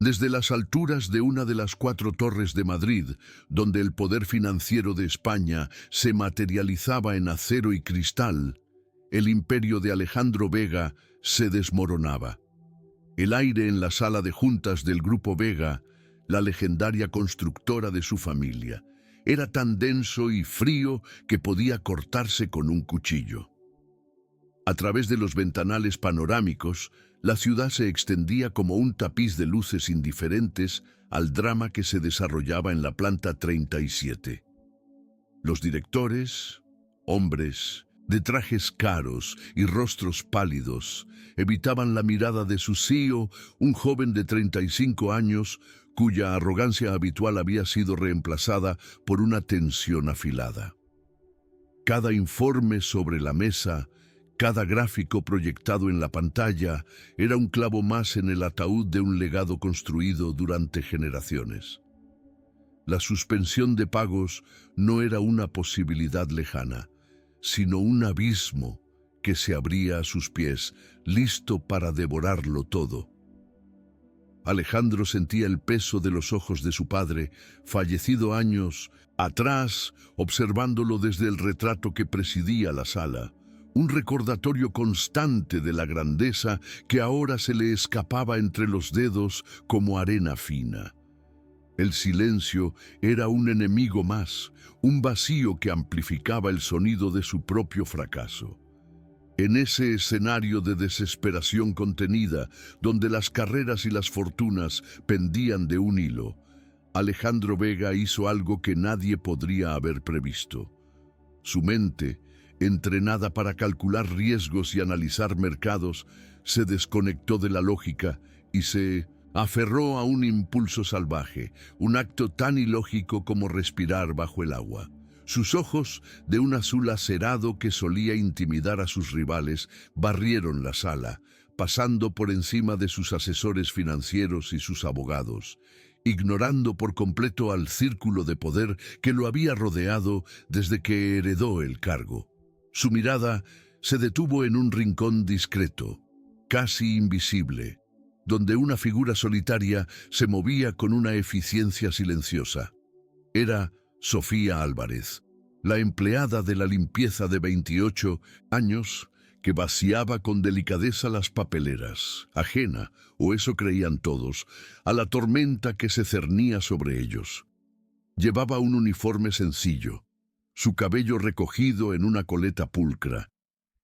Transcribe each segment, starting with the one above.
Desde las alturas de una de las 4 torres de Madrid, donde el poder financiero de España se materializaba en acero y cristal, el imperio de Alejandro Vega se desmoronaba. El aire en la sala de juntas del Grupo Vega, la legendaria constructora de su familia, era tan denso y frío que podía cortarse con un cuchillo. A través de los ventanales panorámicos, la ciudad se extendía como un tapiz de luces indiferentes al drama que se desarrollaba en la planta 37. Los directores, hombres de trajes caros y rostros pálidos, evitaban la mirada de su CEO, un joven de 35 años, cuya arrogancia habitual había sido reemplazada por una tensión afilada. Cada informe sobre la mesa, cada gráfico proyectado en la pantalla, era un clavo más en el ataúd de un legado construido durante generaciones. La suspensión de pagos no era una posibilidad lejana, sino un abismo que se abría a sus pies, listo para devorarlo todo. Alejandro sentía el peso de los ojos de su padre, fallecido años atrás, observándolo desde el retrato que presidía la sala. Un recordatorio constante de la grandeza que ahora se le escapaba entre los dedos como arena fina. El silencio era un enemigo más, un vacío que amplificaba el sonido de su propio fracaso. En ese escenario de desesperación contenida, donde las carreras y las fortunas pendían de un hilo, Alejandro Vega hizo algo que nadie podría haber previsto. Su mente, entrenada para calcular riesgos y analizar mercados, se desconectó de la lógica y se aferró a un impulso salvaje, un acto tan ilógico como respirar bajo el agua. Sus ojos, de un azul acerado que solía intimidar a sus rivales, barrieron la sala, pasando por encima de sus asesores financieros y sus abogados, ignorando por completo al círculo de poder que lo había rodeado desde que heredó el cargo. Su mirada se detuvo en un rincón discreto, casi invisible, donde una figura solitaria se movía con una eficiencia silenciosa. Era Sofía Álvarez, la empleada de la limpieza de 28 años que vaciaba con delicadeza las papeleras, ajena, o eso creían todos, a la tormenta que se cernía sobre ellos. Llevaba un uniforme sencillo, su cabello recogido en una coleta pulcra,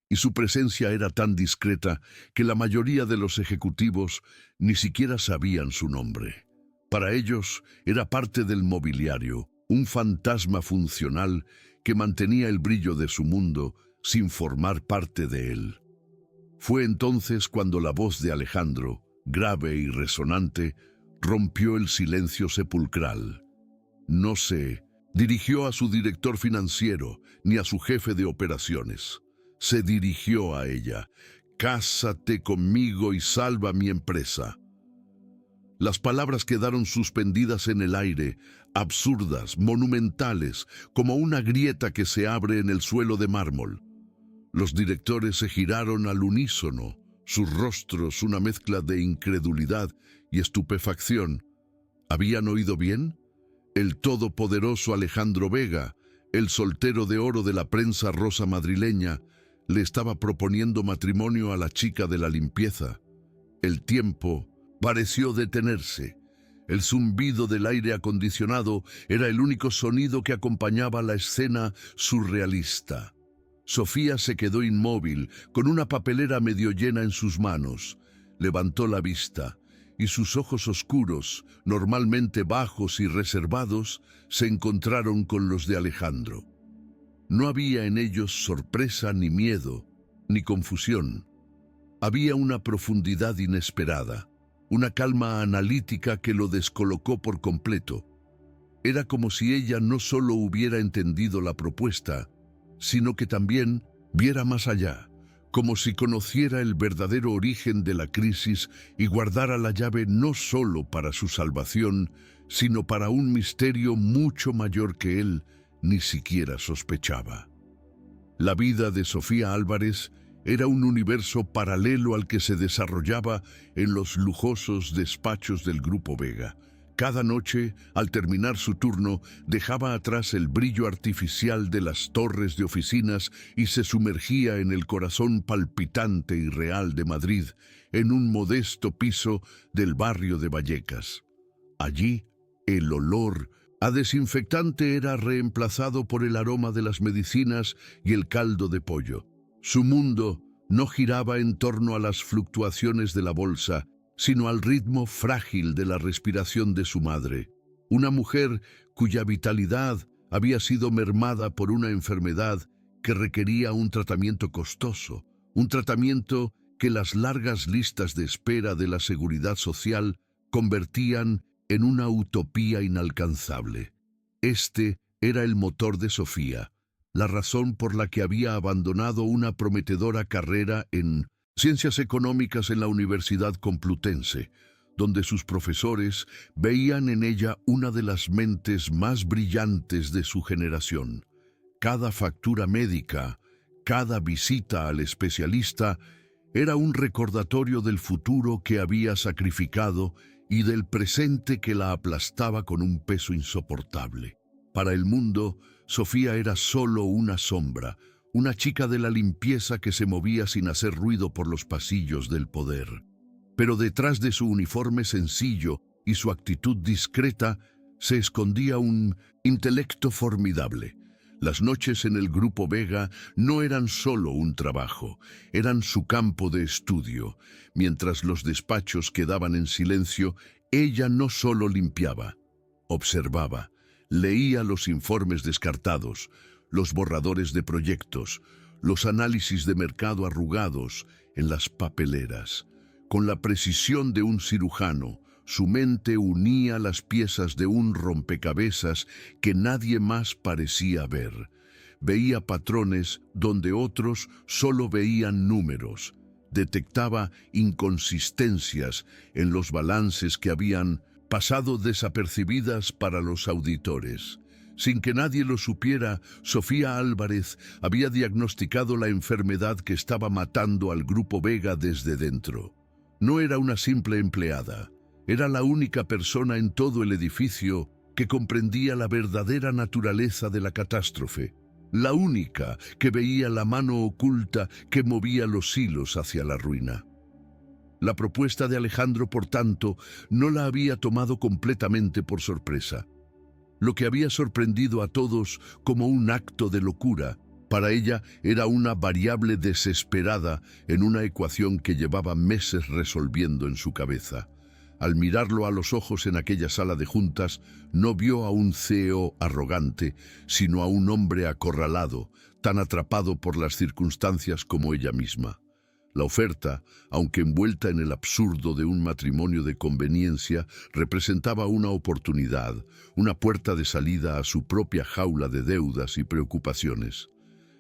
y su presencia era tan discreta que la mayoría de los ejecutivos ni siquiera sabían su nombre. Para ellos era parte del mobiliario, un fantasma funcional que mantenía el brillo de su mundo sin formar parte de él. Fue entonces cuando la voz de Alejandro, grave y resonante, rompió el silencio sepulcral. No se dirigió a su director financiero ni a su jefe de operaciones. Se dirigió a ella. «Cásate conmigo y salva mi empresa». Las palabras quedaron suspendidas en el aire, absurdas, monumentales, como una grieta que se abre en el suelo de mármol. Los directores se giraron al unísono, sus rostros una mezcla de incredulidad y estupefacción. ¿Habían oído bien? El todopoderoso Alejandro Vega, el soltero de oro de la prensa rosa madrileña, le estaba proponiendo matrimonio a la chica de la limpieza. El tiempo pareció detenerse. El zumbido del aire acondicionado era el único sonido que acompañaba la escena surrealista. Sofía se quedó inmóvil, con una papelera medio llena en sus manos. Levantó la vista, y sus ojos oscuros, normalmente bajos y reservados, se encontraron con los de Alejandro. No había en ellos sorpresa ni miedo, ni confusión. Había una profundidad inesperada, una calma analítica que lo descolocó por completo. Era como si ella no solo hubiera entendido la propuesta, sino que también viera más allá, como si conociera el verdadero origen de la crisis y guardara la llave no solo para su salvación, sino para un misterio mucho mayor que él ni siquiera sospechaba. La vida de Sofía Álvarez era un universo paralelo al que se desarrollaba en los lujosos despachos del Grupo Vega. Cada noche, al terminar su turno, dejaba atrás el brillo artificial de las torres de oficinas y se sumergía en el corazón palpitante y real de Madrid, en un modesto piso del barrio de Vallecas. Allí, el olor a desinfectante era reemplazado por el aroma de las medicinas y el caldo de pollo. Su mundo no giraba en torno a las fluctuaciones de la bolsa, sino al ritmo frágil de la respiración de su madre, una mujer cuya vitalidad había sido mermada por una enfermedad que requería un tratamiento costoso, un tratamiento que las largas listas de espera de la seguridad social convertían en una utopía inalcanzable. Este era el motor de Sofía, la razón por la que había abandonado una prometedora carrera en Ciencias Económicas en la Universidad Complutense, donde sus profesores veían en ella una de las mentes más brillantes de su generación. Cada factura médica, cada visita al especialista, era un recordatorio del futuro que había sacrificado y del presente que la aplastaba con un peso insoportable. Para el mundo, Sofía era solo una sombra, una chica de la limpieza que se movía sin hacer ruido por los pasillos del poder. Pero detrás de su uniforme sencillo y su actitud discreta se escondía un intelecto formidable. Las noches en el Grupo Vega no eran solo un trabajo, eran su campo de estudio. Mientras los despachos quedaban en silencio, ella no solo limpiaba, observaba, leía los informes descartados, los borradores de proyectos, los análisis de mercado arrugados en las papeleras. Con la precisión de un cirujano, su mente unía las piezas de un rompecabezas que nadie más parecía ver. Veía patrones donde otros solo veían números. Detectaba inconsistencias en los balances que habían pasado desapercibidas para los auditores. Sin que nadie lo supiera, Sofía Álvarez había diagnosticado la enfermedad que estaba matando al Grupo Vega desde dentro. No era una simple empleada, era la única persona en todo el edificio que comprendía la verdadera naturaleza de la catástrofe, la única que veía la mano oculta que movía los hilos hacia la ruina. La propuesta de Alejandro, por tanto, no la había tomado completamente por sorpresa. Lo que había sorprendido a todos como un acto de locura, para ella era una variable desesperada en una ecuación que llevaba meses resolviendo en su cabeza. Al mirarlo a los ojos en aquella sala de juntas, no vio a un CEO arrogante, sino a un hombre acorralado, tan atrapado por las circunstancias como ella misma. La oferta, aunque envuelta en el absurdo de un matrimonio de conveniencia, representaba una oportunidad, una puerta de salida a su propia jaula de deudas y preocupaciones.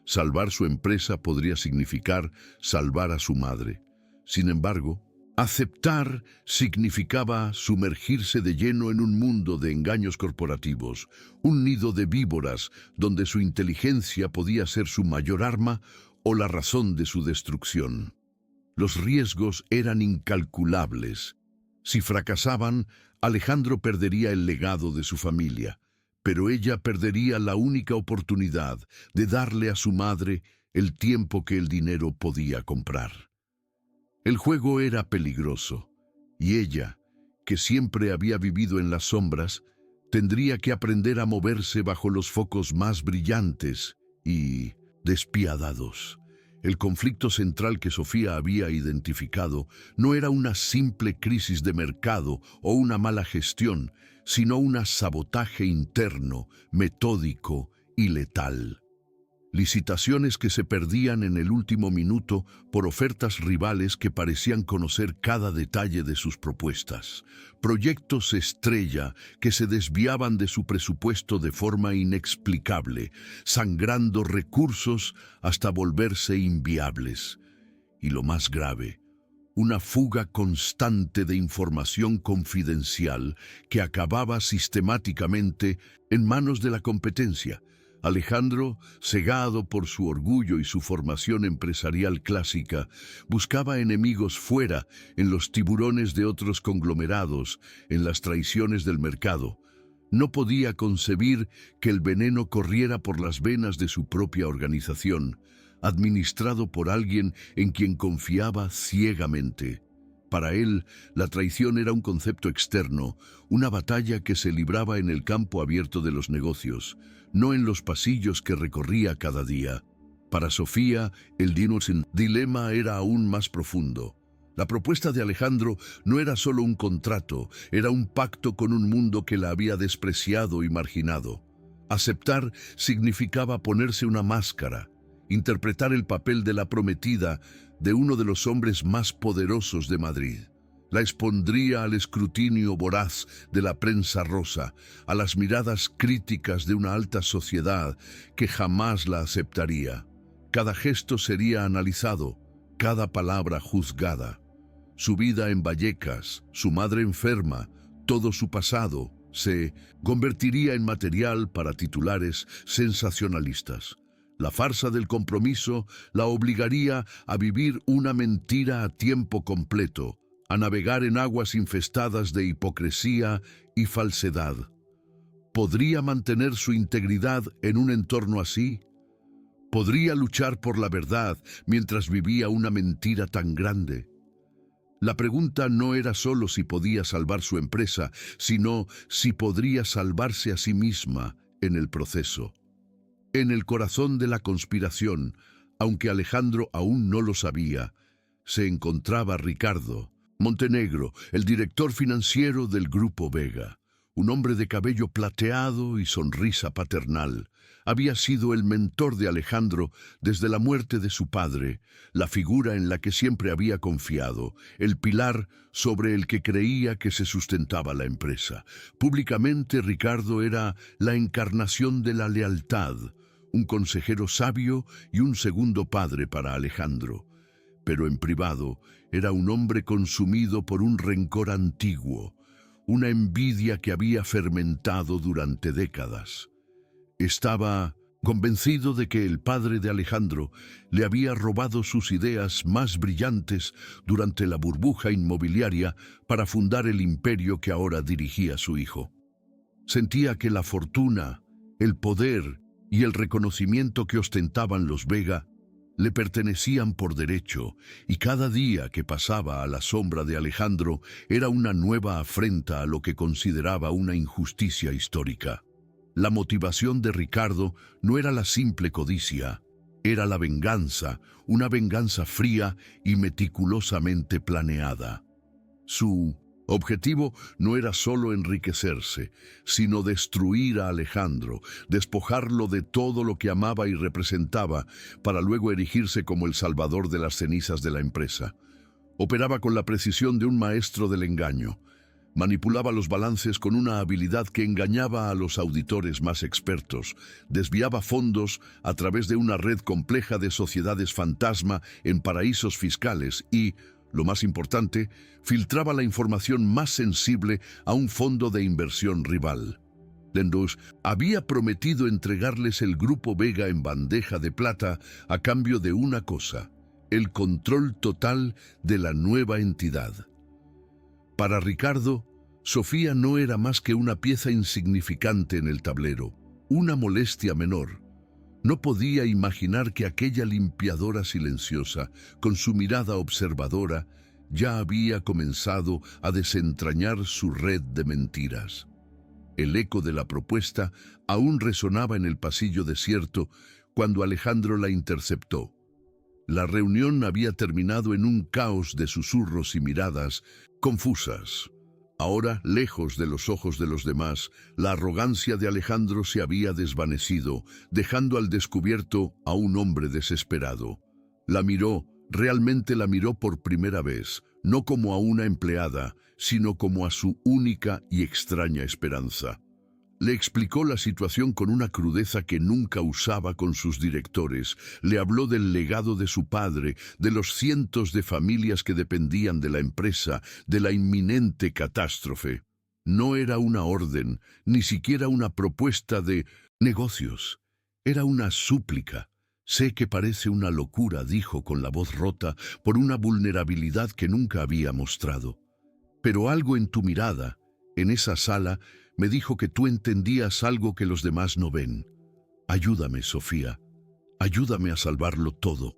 Salvar su empresa podría significar salvar a su madre. Sin embargo, aceptar significaba sumergirse de lleno en un mundo de engaños corporativos, un nido de víboras donde su inteligencia podía ser su mayor arma o la razón de su destrucción. Los riesgos eran incalculables. Si fracasaban, Alejandro perdería el legado de su familia, pero ella perdería la única oportunidad de darle a su madre el tiempo que el dinero podía comprar. El juego era peligroso, y ella, que siempre había vivido en las sombras, tendría que aprender a moverse bajo los focos más brillantes y despiadados. El conflicto central que Sofía había identificado no era una simple crisis de mercado o una mala gestión, sino un sabotaje interno, metódico y letal. Licitaciones que se perdían en el último minuto por ofertas rivales que parecían conocer cada detalle de sus propuestas. Proyectos estrella que se desviaban de su presupuesto de forma inexplicable, sangrando recursos hasta volverse inviables. Y lo más grave, una fuga constante de información confidencial que acababa sistemáticamente en manos de la competencia, Alejandro, cegado por su orgullo y su formación empresarial clásica, buscaba enemigos fuera, en los tiburones de otros conglomerados, en las traiciones del mercado. No podía concebir que el veneno corriera por las venas de su propia organización, administrado por alguien en quien confiaba ciegamente. Para él, la traición era un concepto externo, una batalla que se libraba en el campo abierto de los negocios, no en los pasillos que recorría cada día. Para Sofía, el dilema era aún más profundo. La propuesta de Alejandro no era solo un contrato, era un pacto con un mundo que la había despreciado y marginado. Aceptar significaba ponerse una máscara, interpretar el papel de la prometida de uno de los hombres más poderosos de Madrid. La expondría al escrutinio voraz de la prensa rosa, a las miradas críticas de una alta sociedad que jamás la aceptaría. Cada gesto sería analizado, cada palabra juzgada. Su vida en Vallecas, su madre enferma, todo su pasado, se convertiría en material para titulares sensacionalistas. La farsa del compromiso la obligaría a vivir una mentira a tiempo completo, a navegar en aguas infestadas de hipocresía y falsedad. ¿Podría mantener su integridad en un entorno así? ¿Podría luchar por la verdad mientras vivía una mentira tan grande? La pregunta no era solo si podía salvar su empresa, sino si podría salvarse a sí misma en el proceso. En el corazón de la conspiración, aunque Alejandro aún no lo sabía, se encontraba Ricardo Montenegro, el director financiero del Grupo Vega. Un hombre de cabello plateado y sonrisa paternal. Había sido el mentor de Alejandro desde la muerte de su padre, la figura en la que siempre había confiado, el pilar sobre el que creía que se sustentaba la empresa. Públicamente, Ricardo era la encarnación de la lealtad, un consejero sabio y un segundo padre para Alejandro. Pero en privado era un hombre consumido por un rencor antiguo, una envidia que había fermentado durante décadas. Estaba convencido de que el padre de Alejandro le había robado sus ideas más brillantes durante la burbuja inmobiliaria para fundar el imperio que ahora dirigía su hijo. Sentía que la fortuna, el poder y el reconocimiento que ostentaban los Vega le pertenecían por derecho, y cada día que pasaba a la sombra de Alejandro era una nueva afrenta a lo que consideraba una injusticia histórica. La motivación de Ricardo no era la simple codicia, era la venganza, una venganza fría y meticulosamente planeada. Su objetivo no era solo enriquecerse, sino destruir a Alejandro, despojarlo de todo lo que amaba y representaba, para luego erigirse como el salvador de las cenizas de la empresa. Operaba con la precisión de un maestro del engaño. Manipulaba los balances con una habilidad que engañaba a los auditores más expertos, desviaba fondos a través de una red compleja de sociedades fantasma en paraísos fiscales y, lo más importante, filtraba la información más sensible a un fondo de inversión rival. Lendus había prometido entregarles el Grupo Vega en bandeja de plata a cambio de una cosa: el control total de la nueva entidad. Para Ricardo, Sofía no era más que una pieza insignificante en el tablero, una molestia menor. No podía imaginar que aquella limpiadora silenciosa, con su mirada observadora, ya había comenzado a desentrañar su red de mentiras. El eco de la propuesta aún resonaba en el pasillo desierto cuando Alejandro la interceptó. La reunión había terminado en un caos de susurros y miradas confusas. Ahora, lejos de los ojos de los demás, la arrogancia de Alejandro se había desvanecido, dejando al descubierto a un hombre desesperado. La miró, realmente la miró por primera vez, no como a una empleada, sino como a su única y extraña esperanza. Le explicó la situación con una crudeza que nunca usaba con sus directores. Le habló del legado de su padre, de los cientos de familias que dependían de la empresa, de la inminente catástrofe. No era una orden, ni siquiera una propuesta de negocios. Era una súplica. Sé que parece una locura, dijo con la voz rota por una vulnerabilidad que nunca había mostrado. Pero algo en tu mirada, en esa sala, me dijo que tú entendías algo que los demás no ven. Ayúdame, Sofía. Ayúdame a salvarlo todo.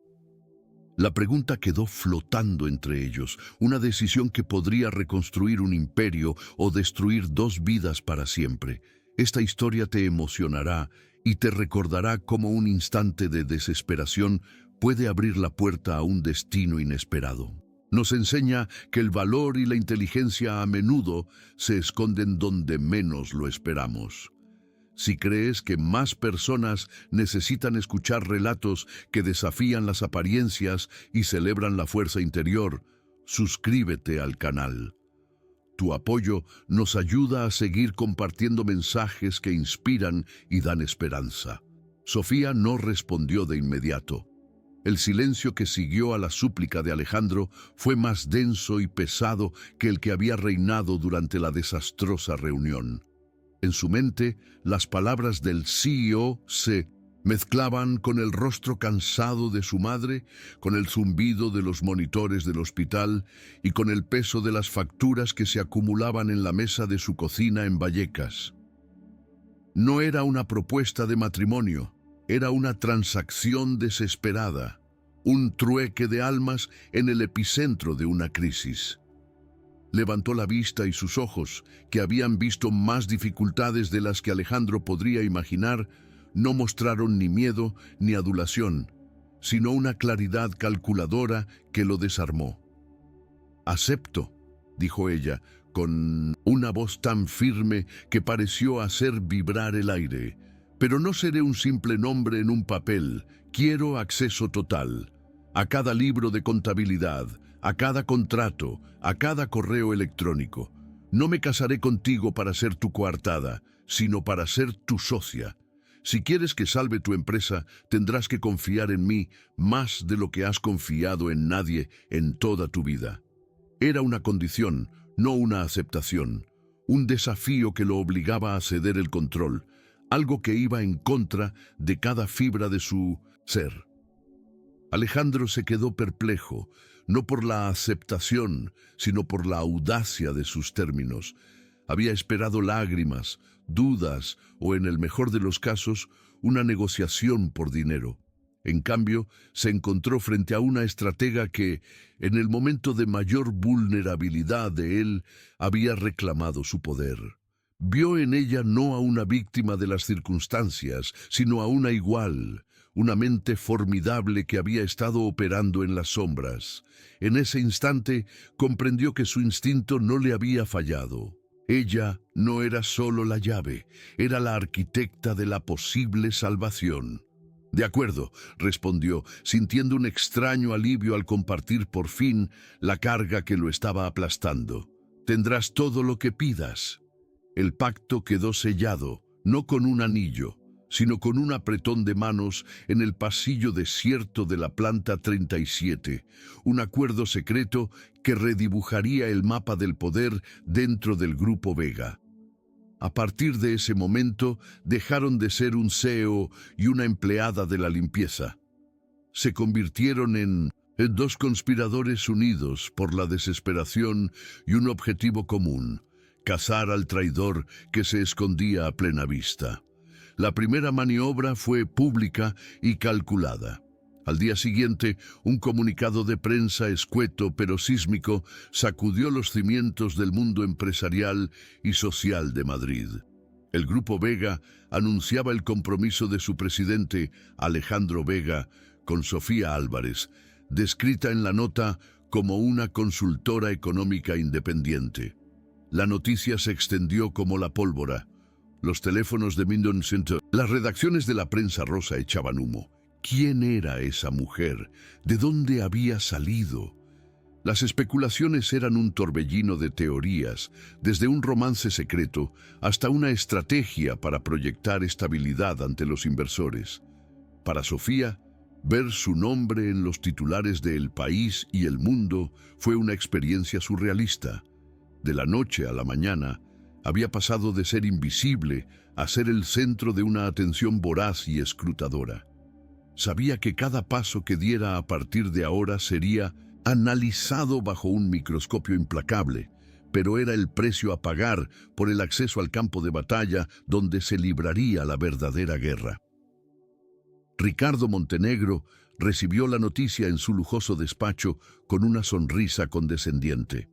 La pregunta quedó flotando entre ellos, una decisión que podría reconstruir un imperio o destruir dos vidas para siempre. Esta historia te emocionará y te recordará cómo un instante de desesperación puede abrir la puerta a un destino inesperado. Nos enseña que el valor y la inteligencia a menudo se esconden donde menos lo esperamos. Si crees que más personas necesitan escuchar relatos que desafían las apariencias y celebran la fuerza interior, suscríbete al canal. Tu apoyo nos ayuda a seguir compartiendo mensajes que inspiran y dan esperanza. Sofía no respondió de inmediato. El silencio que siguió a la súplica de Alejandro fue más denso y pesado que el que había reinado durante la desastrosa reunión. En su mente, las palabras del CEO se mezclaban con el rostro cansado de su madre, con el zumbido de los monitores del hospital y con el peso de las facturas que se acumulaban en la mesa de su cocina en Vallecas. No era una propuesta de matrimonio, era una transacción desesperada, un trueque de almas en el epicentro de una crisis. Levantó la vista y sus ojos, que habían visto más dificultades de las que Alejandro podría imaginar, no mostraron ni miedo ni adulación, sino una claridad calculadora que lo desarmó. «Acepto», dijo ella, con una voz tan firme que pareció hacer vibrar el aire. «Pero no seré un simple nombre en un papel. Quiero acceso total. A cada libro de contabilidad, a cada contrato, a cada correo electrónico. No me casaré contigo para ser tu coartada, sino para ser tu socia. Si quieres que salve tu empresa, tendrás que confiar en mí más de lo que has confiado en nadie en toda tu vida». Era una condición, no una aceptación, un desafío que lo obligaba a ceder el control, algo que iba en contra de cada fibra de su ser. Alejandro se quedó perplejo, no por la aceptación, sino por la audacia de sus términos. Había esperado lágrimas, dudas o, en el mejor de los casos, una negociación por dinero. En cambio, se encontró frente a una estratega que, en el momento de mayor vulnerabilidad de él, había reclamado su poder. Vio en ella no a una víctima de las circunstancias, sino a una igual, una mente formidable que había estado operando en las sombras. En ese instante comprendió que su instinto no le había fallado. Ella no era solo la llave, era la arquitecta de la posible salvación. «De acuerdo», respondió, sintiendo un extraño alivio al compartir por fin la carga que lo estaba aplastando. «Tendrás todo lo que pidas». El pacto quedó sellado, no con un anillo, sino con un apretón de manos en el pasillo desierto de la planta 37, un acuerdo secreto que redibujaría el mapa del poder dentro del Grupo Vega. A partir de ese momento dejaron de ser un CEO y una empleada de la limpieza. Se convirtieron en dos conspiradores unidos por la desesperación y un objetivo común: cazar al traidor que se escondía a plena vista. La primera maniobra fue pública y calculada. Al día siguiente, un comunicado de prensa escueto pero sísmico sacudió los cimientos del mundo empresarial y social de Madrid. El Grupo Vega anunciaba el compromiso de su presidente, Alejandro Vega, con Sofía Álvarez, descrita en la nota como una consultora económica independiente. La noticia se extendió como la pólvora. Los teléfonos de Minden Center, las redacciones de la prensa rosa echaban humo. ¿Quién era esa mujer? ¿De dónde había salido? Las especulaciones eran un torbellino de teorías, desde un romance secreto hasta una estrategia para proyectar estabilidad ante los inversores. Para Sofía, ver su nombre en los titulares de El País y El Mundo fue una experiencia surrealista. De la noche a la mañana, Había pasado de ser invisible a ser el centro de una atención voraz y escrutadora. Sabía que cada paso que diera a partir de ahora sería analizado bajo un microscopio implacable, pero era el precio a pagar por el acceso al campo de batalla donde se libraría la verdadera guerra. Ricardo Montenegro recibió la noticia en su lujoso despacho con una sonrisa condescendiente.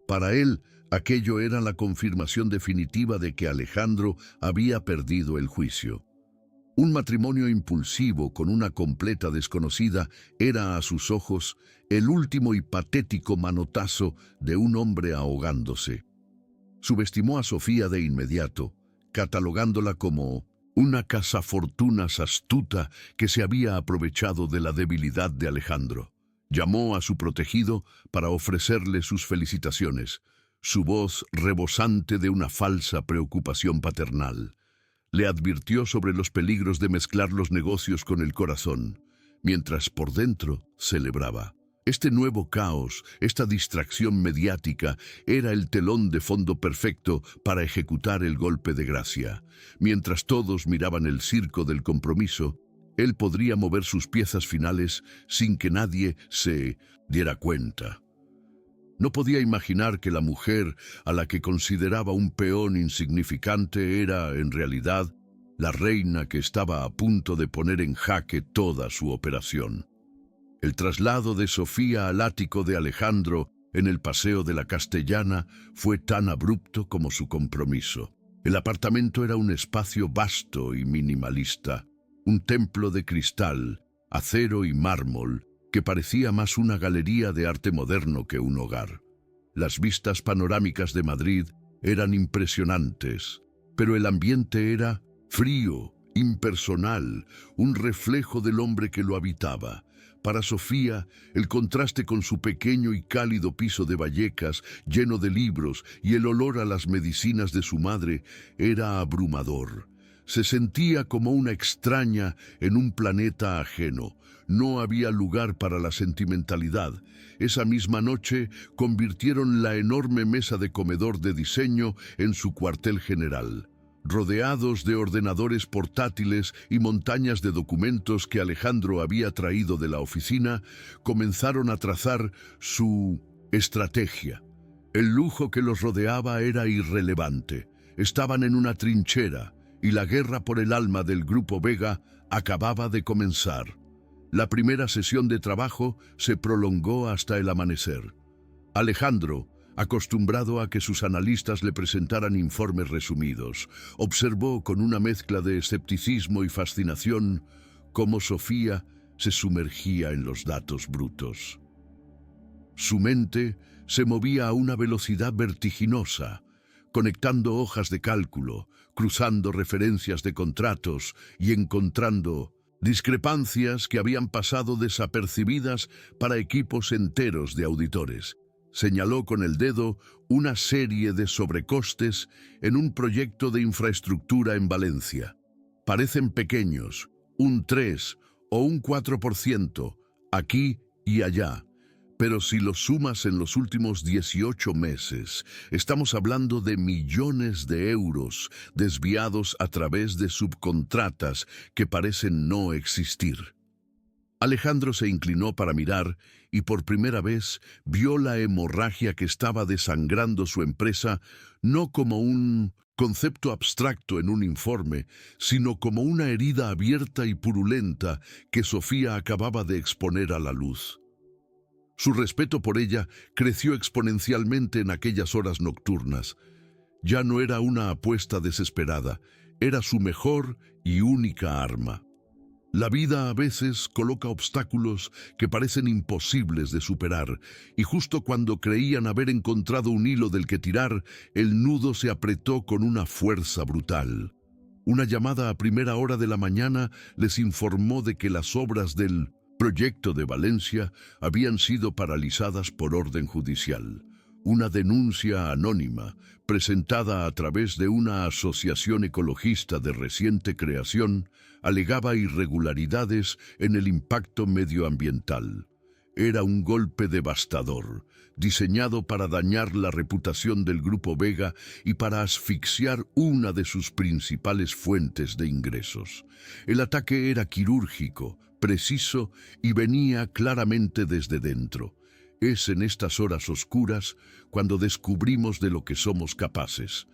Para él, aquello era la confirmación definitiva de que Alejandro había perdido el juicio. Un matrimonio impulsivo con una completa desconocida era a sus ojos el último y patético manotazo de un hombre ahogándose. Subestimó a Sofía de inmediato, catalogándola como una cazafortunas astuta que se había aprovechado de la debilidad de Alejandro. Llamó a su protegido para ofrecerle sus felicitaciones, su voz rebosante de una falsa preocupación paternal. Le advirtió sobre los peligros de mezclar los negocios con el corazón, mientras por dentro celebraba. Este nuevo caos, esta distracción mediática, era el telón de fondo perfecto para ejecutar el golpe de gracia. Mientras todos miraban el circo del compromiso, él podría mover sus piezas finales sin que nadie se diera cuenta. No podía imaginar que la mujer a la que consideraba un peón insignificante era, en realidad, la reina que estaba a punto de poner en jaque toda su operación. El traslado de Sofía al ático de Alejandro en el Paseo de la Castellana fue tan abrupto como su compromiso. El apartamento era un espacio vasto y minimalista, un templo de cristal, acero y mármol, que parecía más una galería de arte moderno que un hogar. Las vistas panorámicas de Madrid eran impresionantes, pero el ambiente era frío, impersonal, un reflejo del hombre que lo habitaba. Para Sofía, el contraste con su pequeño y cálido piso de Vallecas, lleno de libros, y el olor a las medicinas de su madre, era abrumador. Se sentía como una extraña en un planeta ajeno. No había lugar para la sentimentalidad. Esa misma noche convirtieron la enorme mesa de comedor de diseño en su cuartel general. Rodeados de ordenadores portátiles y montañas de documentos que Alejandro había traído de la oficina, comenzaron a trazar su estrategia. El lujo que los rodeaba era irrelevante. Estaban en una trinchera, y la guerra por el alma del Grupo Vega acababa de comenzar. La primera sesión de trabajo se prolongó hasta el amanecer. Alejandro, acostumbrado a que sus analistas le presentaran informes resumidos, observó con una mezcla de escepticismo y fascinación cómo Sofía se sumergía en los datos brutos. Su mente se movía a una velocidad vertiginosa, conectando hojas de cálculo, cruzando referencias de contratos y encontrando discrepancias que habían pasado desapercibidas para equipos enteros de auditores. Señaló con el dedo una serie de sobrecostes en un proyecto de infraestructura en Valencia. Parecen pequeños, un 3 o un 4%, aquí y allá. Pero si los sumas en los últimos 18 meses, estamos hablando de millones de euros desviados a través de subcontratas que parecen no existir. Alejandro se inclinó para mirar y por primera vez vio la hemorragia que estaba desangrando su empresa, no como un concepto abstracto en un informe, sino como una herida abierta y purulenta que Sofía acababa de exponer a la luz. Su respeto por ella creció exponencialmente en aquellas horas nocturnas. Ya no era una apuesta desesperada, era su mejor y única arma. La vida a veces coloca obstáculos que parecen imposibles de superar, y justo cuando creían haber encontrado un hilo del que tirar, el nudo se apretó con una fuerza brutal. Una llamada a primera hora de la mañana les informó de que las obras del proyecto de Valencia habían sido paralizadas por orden judicial. Una denuncia anónima, presentada a través de una asociación ecologista de reciente creación, alegaba irregularidades en el impacto medioambiental. era un golpe devastador, diseñado para dañar la reputación del Grupo Vega y para asfixiar una de sus principales fuentes de ingresos. El ataque era quirúrgico, preciso y venía claramente desde dentro. Es en estas horas oscuras cuando descubrimos de lo que somos capaces.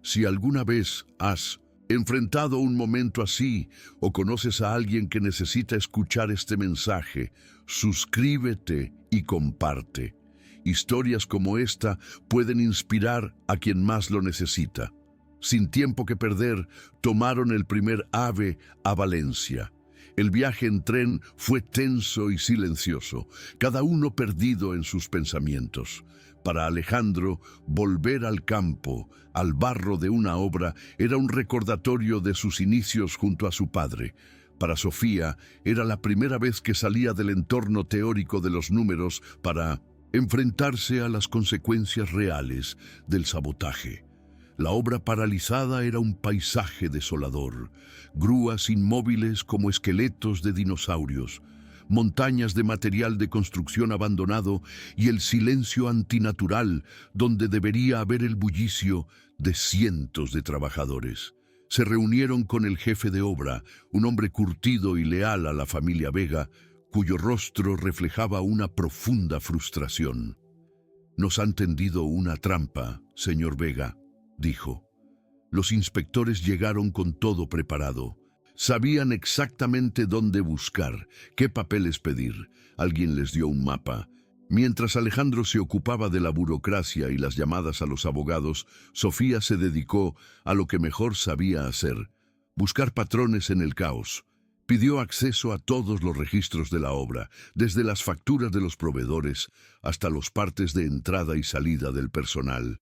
Si alguna vez has enfrentado un momento así o conoces a alguien que necesita escuchar este mensaje, suscríbete y comparte. Historias como esta pueden inspirar a quien más lo necesita. Sin tiempo que perder, tomaron el primer AVE a Valencia. El viaje en tren fue tenso y silencioso, cada uno perdido en sus pensamientos. Para Alejandro, volver al campo, al barro de una obra, era un recordatorio de sus inicios junto a su padre. Para Sofía, era la primera vez que salía del entorno teórico de los números para enfrentarse a las consecuencias reales del sabotaje. La obra paralizada era un paisaje desolador, grúas inmóviles como esqueletos de dinosaurios, montañas de material de construcción abandonado y el silencio antinatural donde debería haber el bullicio de cientos de trabajadores. Se reunieron con el jefe de obra, un hombre curtido y leal a la familia Vega, cuyo rostro reflejaba una profunda frustración. «Nos han tendido una trampa, señor Vega», dijo. Los inspectores llegaron con todo preparado. Sabían exactamente dónde buscar, qué papeles pedir. Alguien les dio un mapa. Mientras Alejandro se ocupaba de la burocracia y las llamadas a los abogados, Sofía se dedicó a lo que mejor sabía hacer: buscar patrones en el caos. Pidió acceso a todos los registros de la obra, desde las facturas de los proveedores hasta los partes de entrada y salida del personal.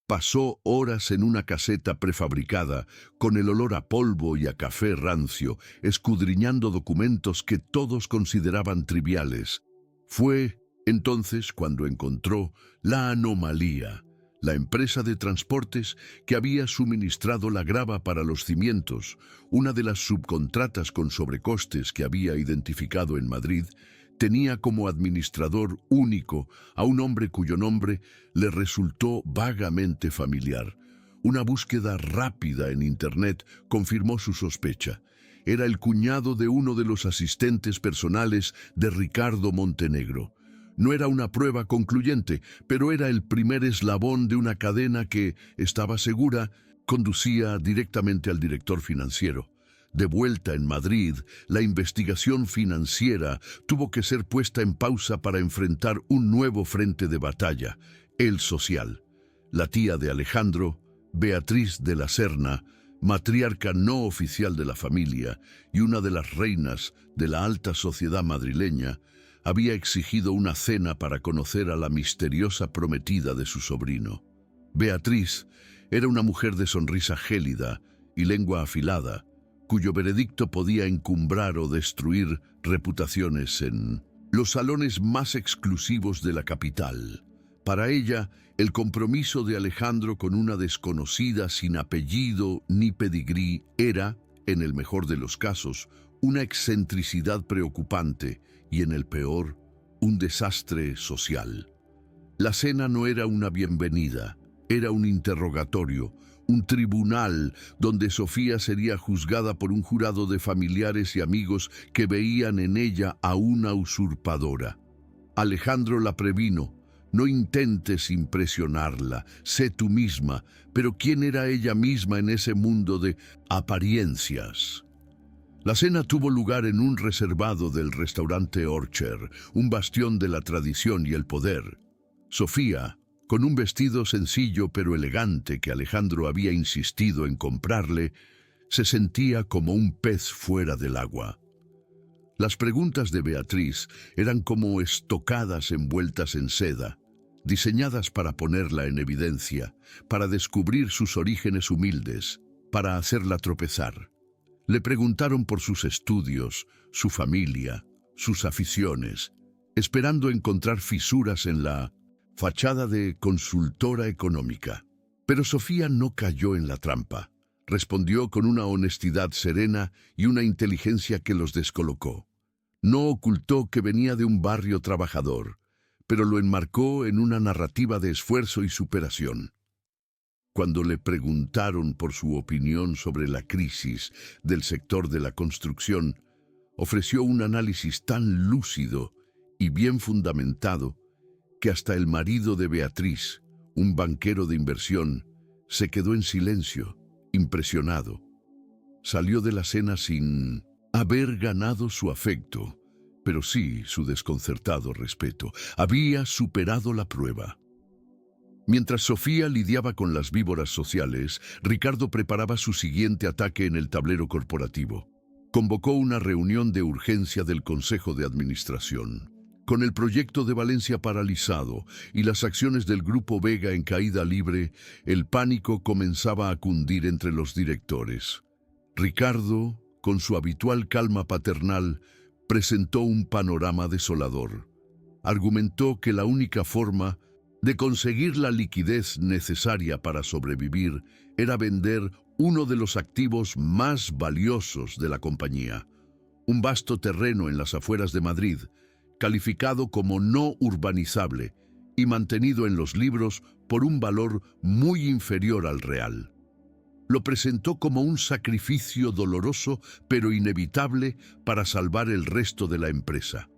Pasó horas en una caseta prefabricada, con el olor a polvo y a café rancio, escudriñando documentos que todos consideraban triviales. Fue entonces cuando encontró la anomalía, la empresa de transportes que había suministrado la grava para los cimientos, una de las subcontratas con sobrecostes que había identificado en Madrid. Tenía como administrador único a un hombre cuyo nombre le resultó vagamente familiar. Una búsqueda rápida en Internet confirmó su sospecha. Era el cuñado de uno de los asistentes personales de Ricardo Montenegro. No era una prueba concluyente, pero era el primer eslabón de una cadena que, estaba segura, conducía directamente al director financiero. De vuelta en Madrid, la investigación financiera tuvo que ser puesta en pausa para enfrentar un nuevo frente de batalla, el social. La tía de Alejandro, Beatriz de la Serna, matriarca no oficial de la familia y una de las reinas de la alta sociedad madrileña, había exigido una cena para conocer a la misteriosa prometida de su sobrino. Beatriz era una mujer de sonrisa gélida y lengua afilada, cuyo veredicto podía encumbrar o destruir reputaciones en los salones más exclusivos de la capital. Para ella, el compromiso de Alejandro con una desconocida sin apellido ni pedigrí era, en el mejor de los casos, una excentricidad preocupante y, en el peor, un desastre social. La cena no era una bienvenida, era un interrogatorio, un tribunal donde Sofía sería juzgada por un jurado de familiares y amigos que veían en ella a una usurpadora. Alejandro la previno: no intentes impresionarla, sé tú misma. Pero ¿quién era ella misma en ese mundo de apariencias? La cena tuvo lugar en un reservado del restaurante Orcher, un bastión de la tradición y el poder. Sofía, con un vestido sencillo pero elegante que Alejandro había insistido en comprarle, se sentía como un pez fuera del agua. Las preguntas de Beatriz eran como estocadas envueltas en seda, diseñadas para ponerla en evidencia, para descubrir sus orígenes humildes, para hacerla tropezar. Le preguntaron por sus estudios, su familia, sus aficiones, esperando encontrar fisuras en la fachada de consultora económica. Pero Sofía no cayó en la trampa. Respondió con una honestidad serena y una inteligencia que los descolocó. No ocultó que venía de un barrio trabajador, pero lo enmarcó en una narrativa de esfuerzo y superación. Cuando le preguntaron por su opinión sobre la crisis del sector de la construcción, ofreció un análisis tan lúcido y bien fundamentado que hasta el marido de Beatriz, un banquero de inversión, se quedó en silencio, impresionado. Salió de la cena sin haber ganado su afecto, pero sí su desconcertado respeto. Había superado la prueba. Mientras Sofía lidiaba con las víboras sociales, Ricardo preparaba su siguiente ataque en el tablero corporativo. Convocó una reunión de urgencia del Consejo de Administración. Con el proyecto de Valencia paralizado y las acciones del Grupo Vega en caída libre, el pánico comenzaba a cundir entre los directores. Ricardo, con su habitual calma paternal, presentó un panorama desolador. Argumentó que la única forma de conseguir la liquidez necesaria para sobrevivir era vender uno de los activos más valiosos de la compañía, un vasto terreno en las afueras de Madrid, calificado como no urbanizable y mantenido en los libros por un valor muy inferior al real. Lo presentó como un sacrificio doloroso pero inevitable para salvar el resto de la empresa.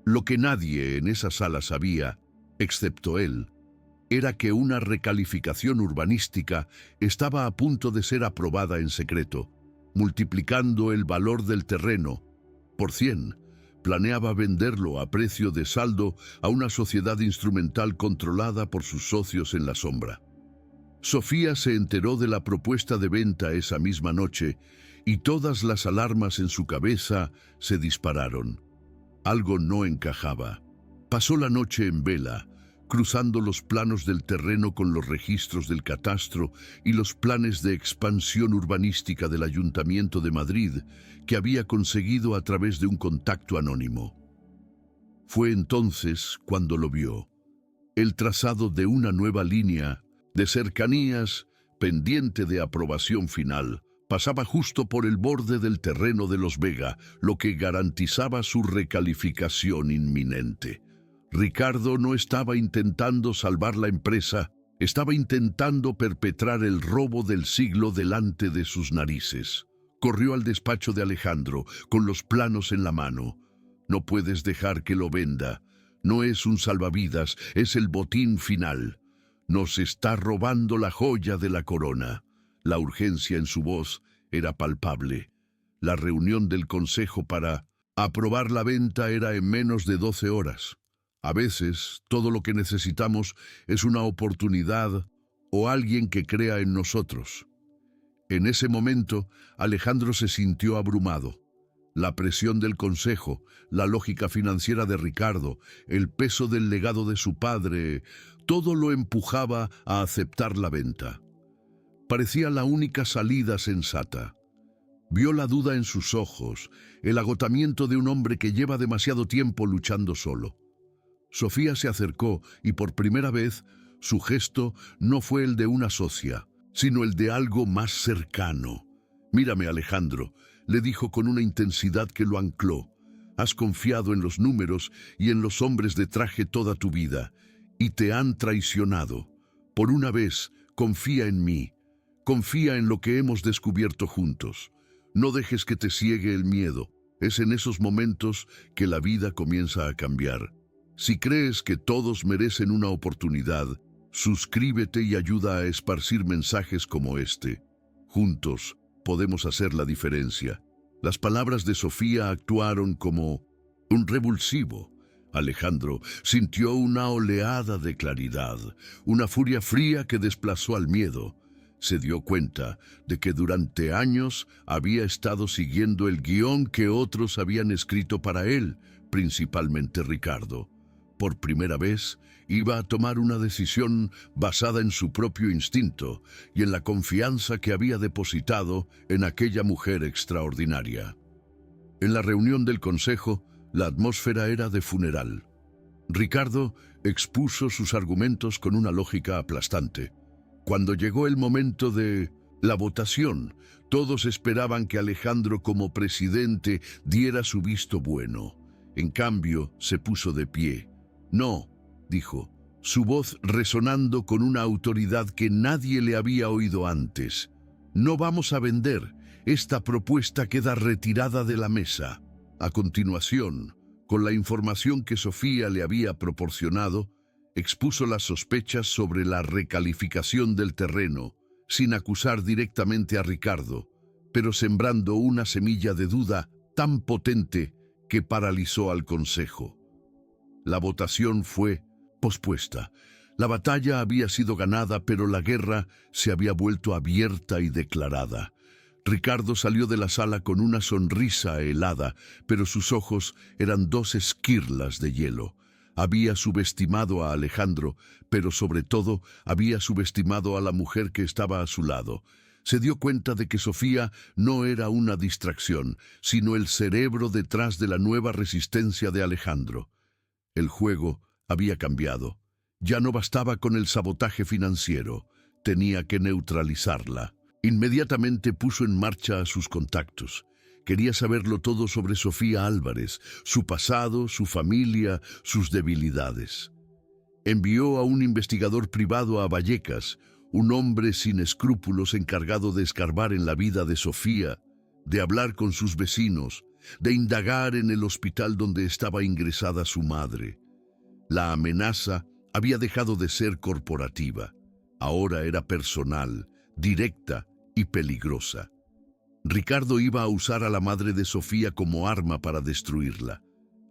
Lo que nadie en esa sala sabía, excepto él, era que una recalificación urbanística estaba a punto de ser aprobada en secreto, multiplicando el valor del terreno por 100. Planeaba venderlo a precio de saldo a una sociedad instrumental controlada por sus socios en la sombra. Sofía se enteró de la propuesta de venta esa misma noche y todas las alarmas en su cabeza se dispararon. Algo no encajaba. Pasó la noche en vela, cruzando los planos del terreno con los registros del catastro y los planes de expansión urbanística del Ayuntamiento de Madrid que había conseguido a través de un contacto anónimo. Fue entonces cuando lo vio. El trazado de una nueva línea de cercanías pendiente de aprobación final pasaba justo por el borde del terreno de los Vega, lo que garantizaba su recalificación inminente. Ricardo no estaba intentando salvar la empresa, estaba intentando perpetrar el robo del siglo delante de sus narices. Corrió al despacho de Alejandro, con los planos en la mano. No puedes dejar que lo venda. No es un salvavidas, es el botín final. Nos está robando la joya de la corona. La urgencia en su voz era palpable. La reunión del consejo para aprobar la venta era en menos de 12 horas. A veces, todo lo que necesitamos es una oportunidad o alguien que crea en nosotros. En ese momento, Alejandro se sintió abrumado. La presión del consejo, la lógica financiera de Ricardo, el peso del legado de su padre, todo lo empujaba a aceptar la venta. Parecía la única salida sensata. Vio la duda en sus ojos, el agotamiento de un hombre que lleva demasiado tiempo luchando solo. Sofía se acercó y por primera vez su gesto no fue el de una socia, sino el de algo más cercano. «Mírame, Alejandro», le dijo con una intensidad que lo ancló. «Has confiado en los números y en los hombres de traje toda tu vida, y te han traicionado. Por una vez, confía en mí. Confía en lo que hemos descubierto juntos. No dejes que te ciegue el miedo. Es en esos momentos que la vida comienza a cambiar. Si crees que todos merecen una oportunidad, suscríbete y ayuda a esparcir mensajes como este. Juntos podemos hacer la diferencia». Las palabras de Sofía actuaron como un revulsivo. Alejandro sintió una oleada de claridad, una furia fría que desplazó al miedo. Se dio cuenta de que durante años había estado siguiendo el guión que otros habían escrito para él, principalmente Ricardo. Por primera vez, iba a tomar una decisión basada en su propio instinto y en la confianza que había depositado en aquella mujer extraordinaria. En la reunión del consejo, la atmósfera era de funeral. Ricardo expuso sus argumentos con una lógica aplastante. Cuando llegó el momento de la votación, todos esperaban que Alejandro como presidente diera su visto bueno. En cambio, se puso de pie. «No», dijo, su voz resonando con una autoridad que nadie le había oído antes. «No vamos a vender. Esta propuesta queda retirada de la mesa». A continuación, con la información que Sofía le había proporcionado, expuso las sospechas sobre la recalificación del terreno, sin acusar directamente a Ricardo, pero sembrando una semilla de duda tan potente que paralizó al consejo. La votación fue pospuesta. La batalla había sido ganada, pero la guerra se había vuelto abierta y declarada. Ricardo salió de la sala con una sonrisa helada, pero sus ojos eran dos esquirlas de hielo. Había subestimado a Alejandro, pero sobre todo había subestimado a la mujer que estaba a su lado. Se dio cuenta de que Sofía no era una distracción, sino el cerebro detrás de la nueva resistencia de Alejandro. El juego había cambiado. Ya no bastaba con el sabotaje financiero, tenía que neutralizarla. Inmediatamente puso en marcha a sus contactos. Quería saberlo todo sobre Sofía Álvarez, su pasado, su familia, sus debilidades. Envió a un investigador privado a Vallecas, un hombre sin escrúpulos encargado de escarbar en la vida de Sofía, de hablar con sus vecinos, de indagar en el hospital donde estaba ingresada su madre. La amenaza había dejado de ser corporativa. Ahora era personal, directa y peligrosa. Ricardo iba a usar a la madre de Sofía como arma para destruirla.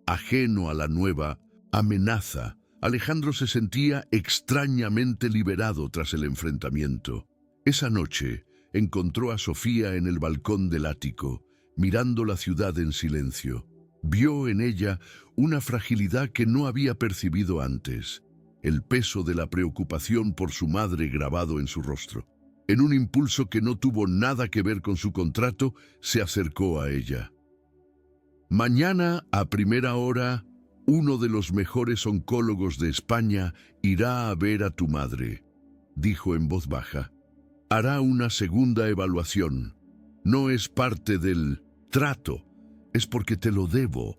Ajeno a la nueva amenaza, Alejandro se sentía extrañamente liberado tras el enfrentamiento. Esa noche encontró a Sofía en el balcón del ático, mirando la ciudad en silencio. Vio en ella una fragilidad que no había percibido antes, el peso de la preocupación por su madre grabado en su rostro. En un impulso que no tuvo nada que ver con su contrato, se acercó a ella. «Mañana, a primera hora, uno de los mejores oncólogos de España irá a ver a tu madre», dijo en voz baja. «Hará una segunda evaluación. No es parte del trato, es porque te lo debo».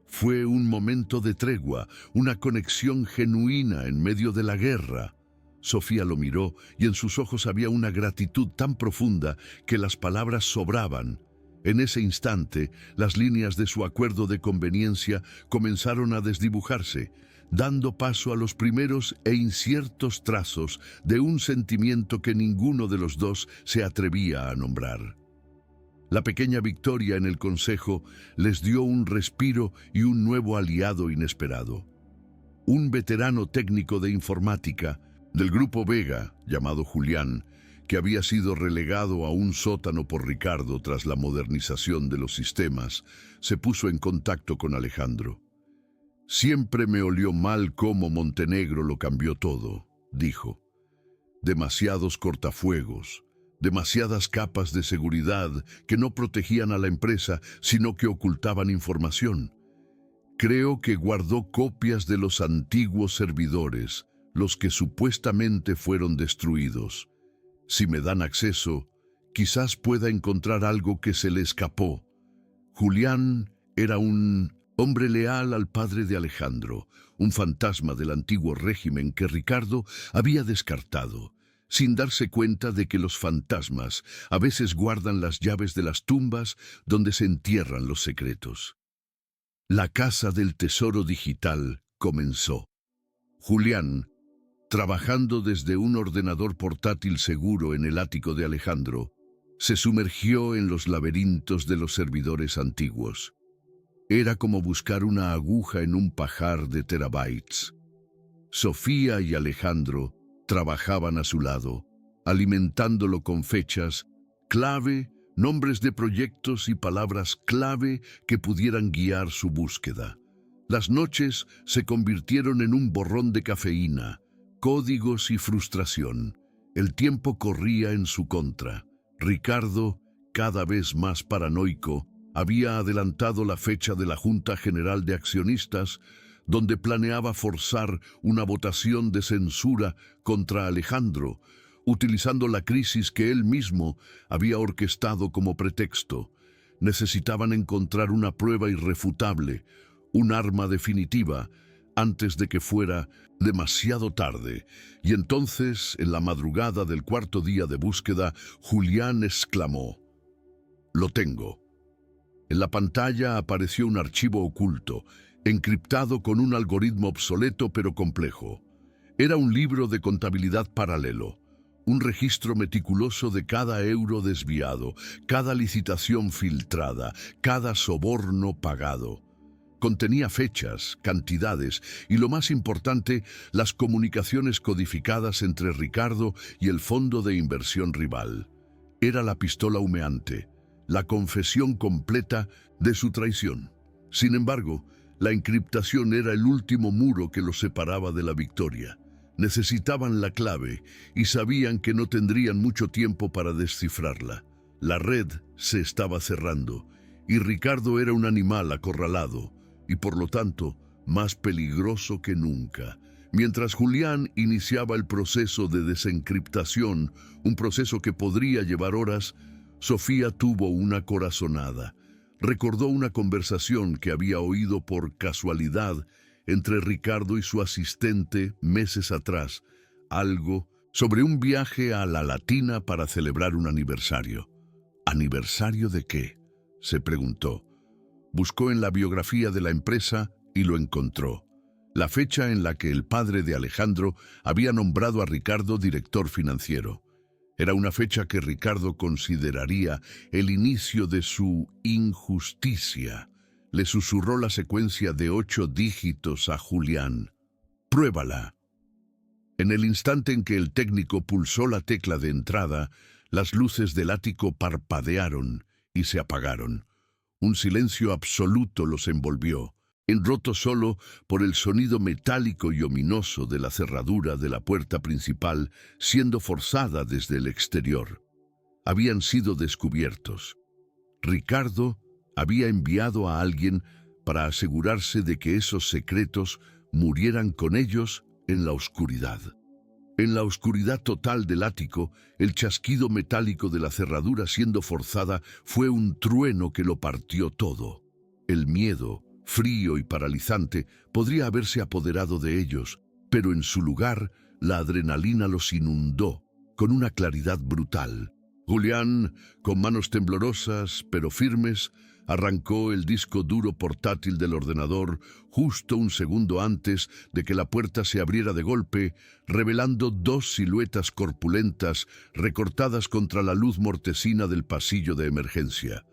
Fue un momento de tregua, una conexión genuina en medio de la guerra. Sofía lo miró y en sus ojos había una gratitud tan profunda que las palabras sobraban. En ese instante, las líneas de su acuerdo de conveniencia comenzaron a desdibujarse, dando paso a los primeros e inciertos trazos de un sentimiento que ninguno de los dos se atrevía a nombrar. La pequeña victoria en el consejo les dio un respiro y un nuevo aliado inesperado. Un veterano técnico de informática del Grupo Vega, llamado Julián, que había sido relegado a un sótano por Ricardo tras la modernización de los sistemas, se puso en contacto con Alejandro. «Siempre me olió mal cómo Montenegro lo cambió todo», dijo. «Demasiados cortafuegos, demasiadas capas de seguridad que no protegían a la empresa, sino que ocultaban información. Creo que guardó copias de los antiguos servidores, los que supuestamente fueron destruidos. Si me dan acceso, quizás pueda encontrar algo que se le escapó». Julián era un hombre leal al padre de Alejandro, un fantasma del antiguo régimen que Ricardo había descartado, sin darse cuenta de que los fantasmas a veces guardan las llaves de las tumbas donde se entierran los secretos. La Casa del Tesoro Digital comenzó. Julián, trabajando desde un ordenador portátil seguro en el ático de Alejandro, se sumergió en los laberintos de los servidores antiguos. Era como buscar una aguja en un pajar de terabytes. Sofía y Alejandro trabajaban a su lado, alimentándolo con fechas clave, nombres de proyectos y palabras clave que pudieran guiar su búsqueda. Las noches se convirtieron en un borrón de cafeína, códigos y frustración. El tiempo corría en su contra. Ricardo, cada vez más paranoico, había adelantado la fecha de la Junta General de Accionistas, donde planeaba forzar una votación de censura contra Alejandro, utilizando la crisis que él mismo había orquestado como pretexto. Necesitaban encontrar una prueba irrefutable, un arma definitiva, antes de que fuera demasiado tarde. Y entonces, en la madrugada del cuarto día de búsqueda, Julián exclamó: «Lo tengo». En la pantalla apareció un archivo oculto, encriptado con un algoritmo obsoleto pero complejo. Era un libro de contabilidad paralelo, un registro meticuloso de cada euro desviado, cada licitación filtrada, cada soborno pagado. Contenía fechas, cantidades y, lo más importante, las comunicaciones codificadas entre Ricardo y el fondo de inversión rival. Era la pistola humeante, la confesión completa de su traición. Sin embargo, la encriptación era el último muro que los separaba de la victoria. Necesitaban la clave y sabían que no tendrían mucho tiempo para descifrarla. La red se estaba cerrando y Ricardo era un animal acorralado y, por lo tanto, más peligroso que nunca. Mientras Julián iniciaba el proceso de desencriptación, un proceso que podría llevar horas, Sofía tuvo una corazonada. Recordó una conversación que había oído por casualidad entre Ricardo y su asistente meses atrás, algo sobre un viaje a la Latina para celebrar un aniversario. ¿Aniversario de qué?, se preguntó. Buscó en la biografía de la empresa y lo encontró. La fecha en la que el padre de Alejandro había nombrado a Ricardo director financiero. Era una fecha que Ricardo consideraría el inicio de su injusticia. Le susurró la secuencia de 8 dígitos a Julián. «Pruébala». En el instante en que el técnico pulsó la tecla de entrada, las luces del ático parpadearon y se apagaron. Un silencio absoluto los envolvió, enroto solo por el sonido metálico y ominoso de la cerradura de la puerta principal siendo forzada desde el exterior. Habían sido descubiertos. Ricardo había enviado a alguien para asegurarse de que esos secretos murieran con ellos en la oscuridad. En la oscuridad total del ático, el chasquido metálico de la cerradura siendo forzada fue un trueno que lo partió todo. El miedo, frío y paralizante, podría haberse apoderado de ellos, pero en su lugar, la adrenalina los inundó con una claridad brutal. Julián, con manos temblorosas pero firmes, arrancó el disco duro portátil del ordenador justo un segundo antes de que la puerta se abriera de golpe, revelando 2 siluetas corpulentas recortadas contra la luz mortecina del pasillo de emergencia.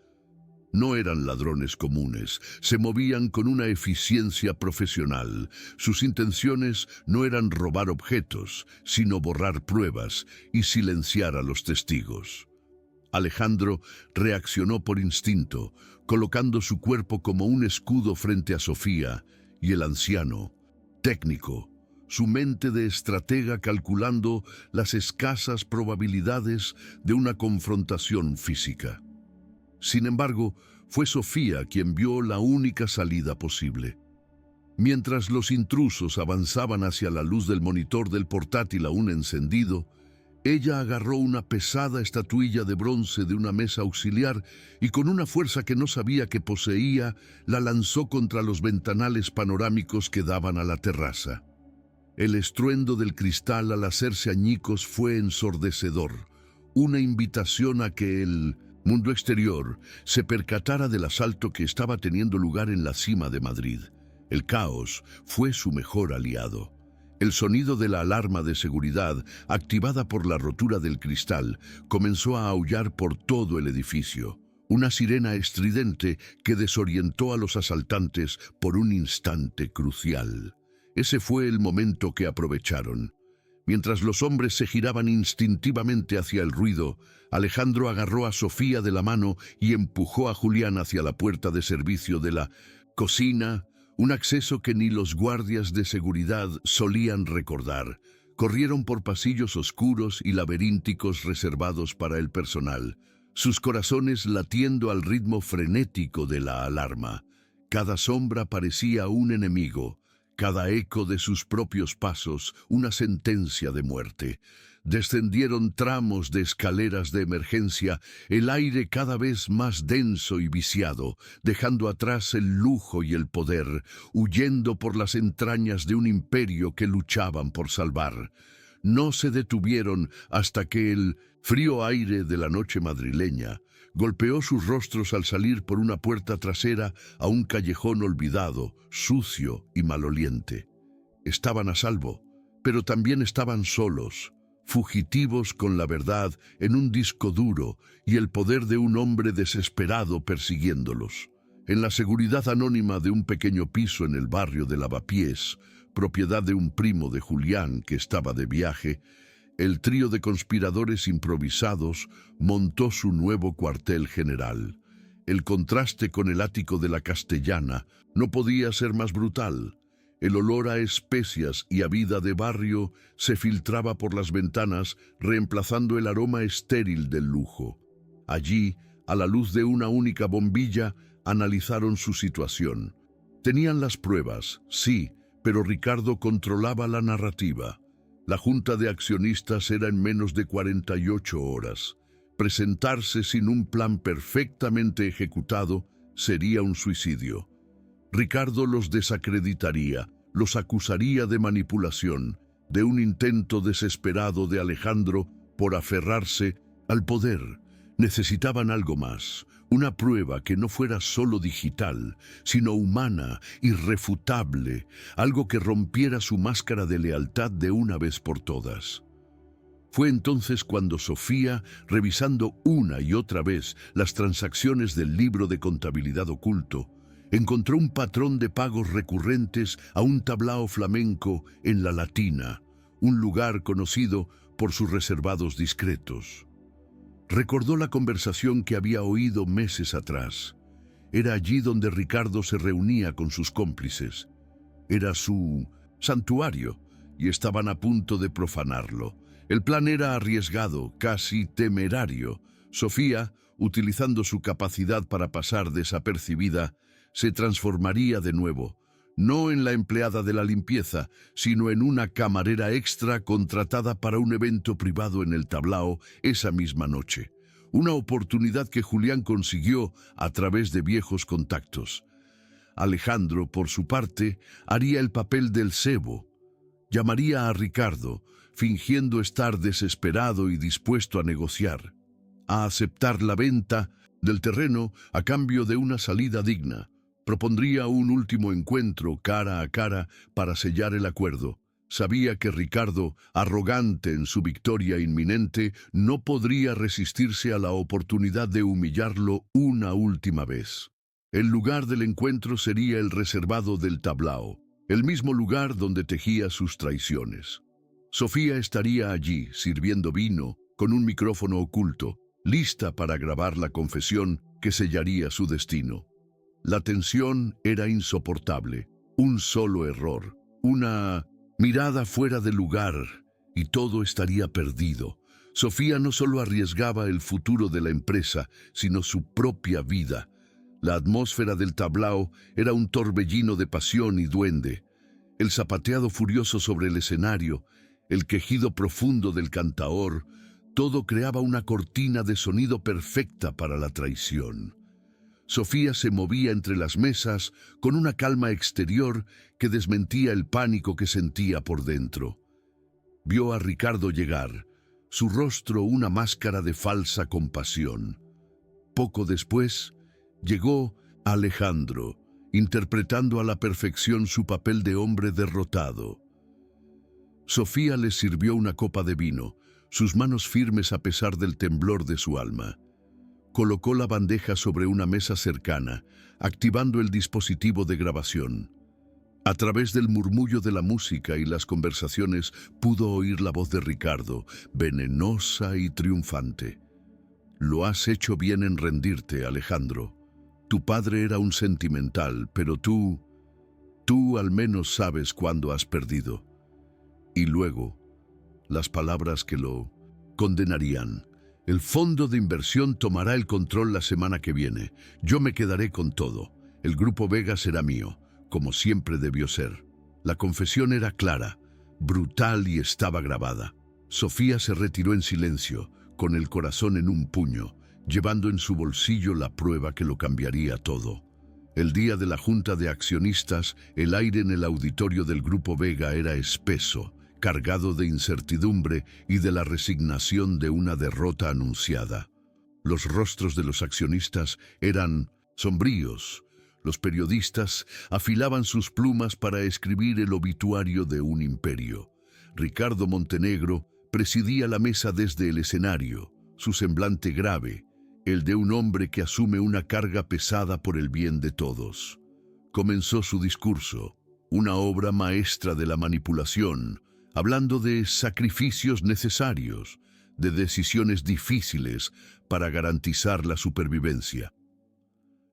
No eran ladrones comunes, se movían con una eficiencia profesional. Sus intenciones no eran robar objetos, sino borrar pruebas y silenciar a los testigos. Alejandro reaccionó por instinto, colocando su cuerpo como un escudo frente a Sofía, y el anciano, técnico, su mente de estratega calculando las escasas probabilidades de una confrontación física. Sin embargo, fue Sofía quien vio la única salida posible. Mientras los intrusos avanzaban hacia la luz del monitor del portátil aún encendido, ella agarró una pesada estatuilla de bronce de una mesa auxiliar y con una fuerza que no sabía que poseía, la lanzó contra los ventanales panorámicos que daban a la terraza. El estruendo del cristal al hacerse añicos fue ensordecedor, una invitación a que el mundo exterior se percatara del asalto que estaba teniendo lugar en la cima de Madrid. El caos fue su mejor aliado. El sonido de la alarma de seguridad, activada por la rotura del cristal, comenzó a aullar por todo el edificio. Una sirena estridente que desorientó a los asaltantes por un instante crucial. Ese fue el momento que aprovecharon. Mientras los hombres se giraban instintivamente hacia el ruido, Alejandro agarró a Sofía de la mano y empujó a Julián hacia la puerta de servicio de la cocina, un acceso que ni los guardias de seguridad solían recordar. Corrieron por pasillos oscuros y laberínticos reservados para el personal, sus corazones latiendo al ritmo frenético de la alarma. Cada sombra parecía un enemigo, cada eco de sus propios pasos una sentencia de muerte. Descendieron tramos de escaleras de emergencia, el aire cada vez más denso y viciado, dejando atrás el lujo y el poder, huyendo por las entrañas de un imperio que luchaban por salvar. No se detuvieron hasta que el frío aire de la noche madrileña golpeó sus rostros al salir por una puerta trasera a un callejón olvidado, sucio y maloliente. Estaban a salvo, pero también estaban solos, fugitivos con la verdad en un disco duro y el poder de un hombre desesperado persiguiéndolos. En la seguridad anónima de un pequeño piso en el barrio de Lavapiés, propiedad de un primo de Julián que estaba de viaje, el trío de conspiradores improvisados montó su nuevo cuartel general. El contraste con el ático de la Castellana no podía ser más brutal. El olor a especias y a vida de barrio se filtraba por las ventanas, reemplazando el aroma estéril del lujo. Allí, a la luz de una única bombilla, analizaron su situación. Tenían las pruebas, sí, pero Ricardo controlaba la narrativa. La junta de accionistas era en menos de 48 horas. Presentarse sin un plan perfectamente ejecutado sería un suicidio. Ricardo los desacreditaría, los acusaría de manipulación, de un intento desesperado de Alejandro por aferrarse al poder. Necesitaban algo más, una prueba que no fuera solo digital, sino humana, irrefutable, algo que rompiera su máscara de lealtad de una vez por todas. Fue entonces cuando Sofía, revisando una y otra vez las transacciones del libro de contabilidad oculto, encontró un patrón de pagos recurrentes a un tablao flamenco en La Latina, un lugar conocido por sus reservados discretos. Recordó la conversación que había oído meses atrás. Era allí donde Ricardo se reunía con sus cómplices. Era su santuario y estaban a punto de profanarlo. El plan era arriesgado, casi temerario. Sofía, utilizando su capacidad para pasar desapercibida, se transformaría de nuevo, no en la empleada de la limpieza, sino en una camarera extra contratada para un evento privado en el tablao esa misma noche. Una oportunidad que Julián consiguió a través de viejos contactos. Alejandro, por su parte, haría el papel del cebo. Llamaría a Ricardo, fingiendo estar desesperado y dispuesto a negociar, a aceptar la venta del terreno a cambio de una salida digna. Propondría un último encuentro cara a cara para sellar el acuerdo. Sabía que Ricardo, arrogante en su victoria inminente, no podría resistirse a la oportunidad de humillarlo una última vez. El lugar del encuentro sería el reservado del tablao, el mismo lugar donde tejía sus traiciones. Sofía estaría allí, sirviendo vino, con un micrófono oculto, lista para grabar la confesión que sellaría su destino. La tensión era insoportable. Un solo error, una mirada fuera de lugar, y todo estaría perdido. Sofía no solo arriesgaba el futuro de la empresa, sino su propia vida. La atmósfera del tablao era un torbellino de pasión y duende. El zapateado furioso sobre el escenario, el quejido profundo del cantaor, todo creaba una cortina de sonido perfecta para la traición. Sofía se movía entre las mesas con una calma exterior que desmentía el pánico que sentía por dentro. Vio a Ricardo llegar, su rostro una máscara de falsa compasión. Poco después, llegó Alejandro, interpretando a la perfección su papel de hombre derrotado. Sofía le sirvió una copa de vino, sus manos firmes a pesar del temblor de su alma. Colocó la bandeja sobre una mesa cercana, activando el dispositivo de grabación. A través del murmullo de la música y las conversaciones pudo oír la voz de Ricardo, venenosa y triunfante. Lo has hecho bien en rendirte, Alejandro. Tu padre era un sentimental, pero tú al menos sabes cuándo has perdido. Y luego, las palabras que lo condenarían. El fondo de inversión tomará el control la semana que viene. Yo me quedaré con todo. El Grupo Vega será mío, como siempre debió ser. La confesión era clara, brutal y estaba grabada. Sofía se retiró en silencio, con el corazón en un puño, llevando en su bolsillo la prueba que lo cambiaría todo. El día de la junta de accionistas, el aire en el auditorio del Grupo Vega era espeso, cargado de incertidumbre y de la resignación de una derrota anunciada. Los rostros de los accionistas eran sombríos. Los periodistas afilaban sus plumas para escribir el obituario de un imperio. Ricardo Montenegro presidía la mesa desde el escenario, su semblante grave, el de un hombre que asume una carga pesada por el bien de todos. Comenzó su discurso, una obra maestra de la manipulación, hablando de sacrificios necesarios, de decisiones difíciles para garantizar la supervivencia.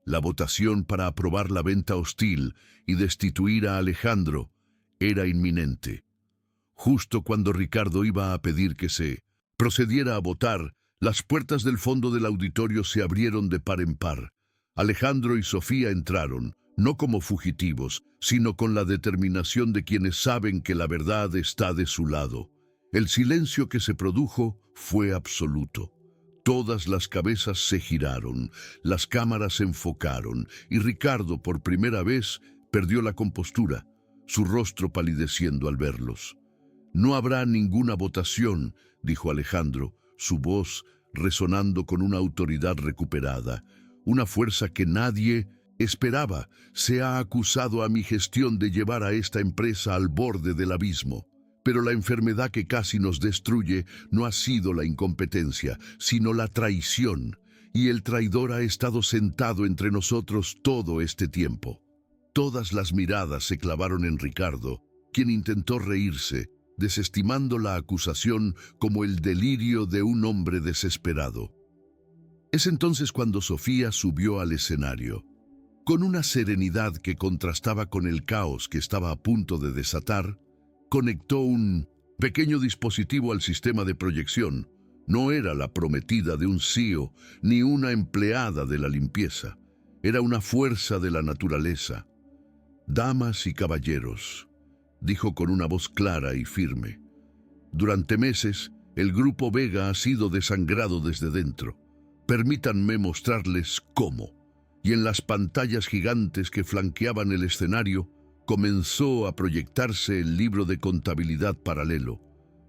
La votación para aprobar la venta hostil y destituir a Alejandro era inminente. Justo cuando Ricardo iba a pedir que se procediera a votar, las puertas del fondo del auditorio se abrieron de par en par. Alejandro y Sofía entraron, no como fugitivos, sino con la determinación de quienes saben que la verdad está de su lado. El silencio que se produjo fue absoluto. Todas las cabezas se giraron, las cámaras se enfocaron, y Ricardo, por primera vez, perdió la compostura, su rostro palideciendo al verlos. «No habrá ninguna votación», dijo Alejandro, su voz resonando con una autoridad recuperada, una fuerza que nadie esperaba. «Se ha acusado a mi gestión de llevar a esta empresa al borde del abismo. Pero la enfermedad que casi nos destruye no ha sido la incompetencia, sino la traición, y el traidor ha estado sentado entre nosotros todo este tiempo». Todas las miradas se clavaron en Ricardo, quien intentó reírse, desestimando la acusación como el delirio de un hombre desesperado. Es entonces cuando Sofía subió al escenario. Con una serenidad que contrastaba con el caos que estaba a punto de desatar, conectó un pequeño dispositivo al sistema de proyección. No era la prometida de un CEO ni una empleada de la limpieza. Era una fuerza de la naturaleza. «Damas y caballeros», dijo con una voz clara y firme, «durante meses el Grupo Vega ha sido desangrado desde dentro. Permítanme mostrarles cómo». Y en las pantallas gigantes que flanqueaban el escenario, comenzó a proyectarse el libro de contabilidad paralelo,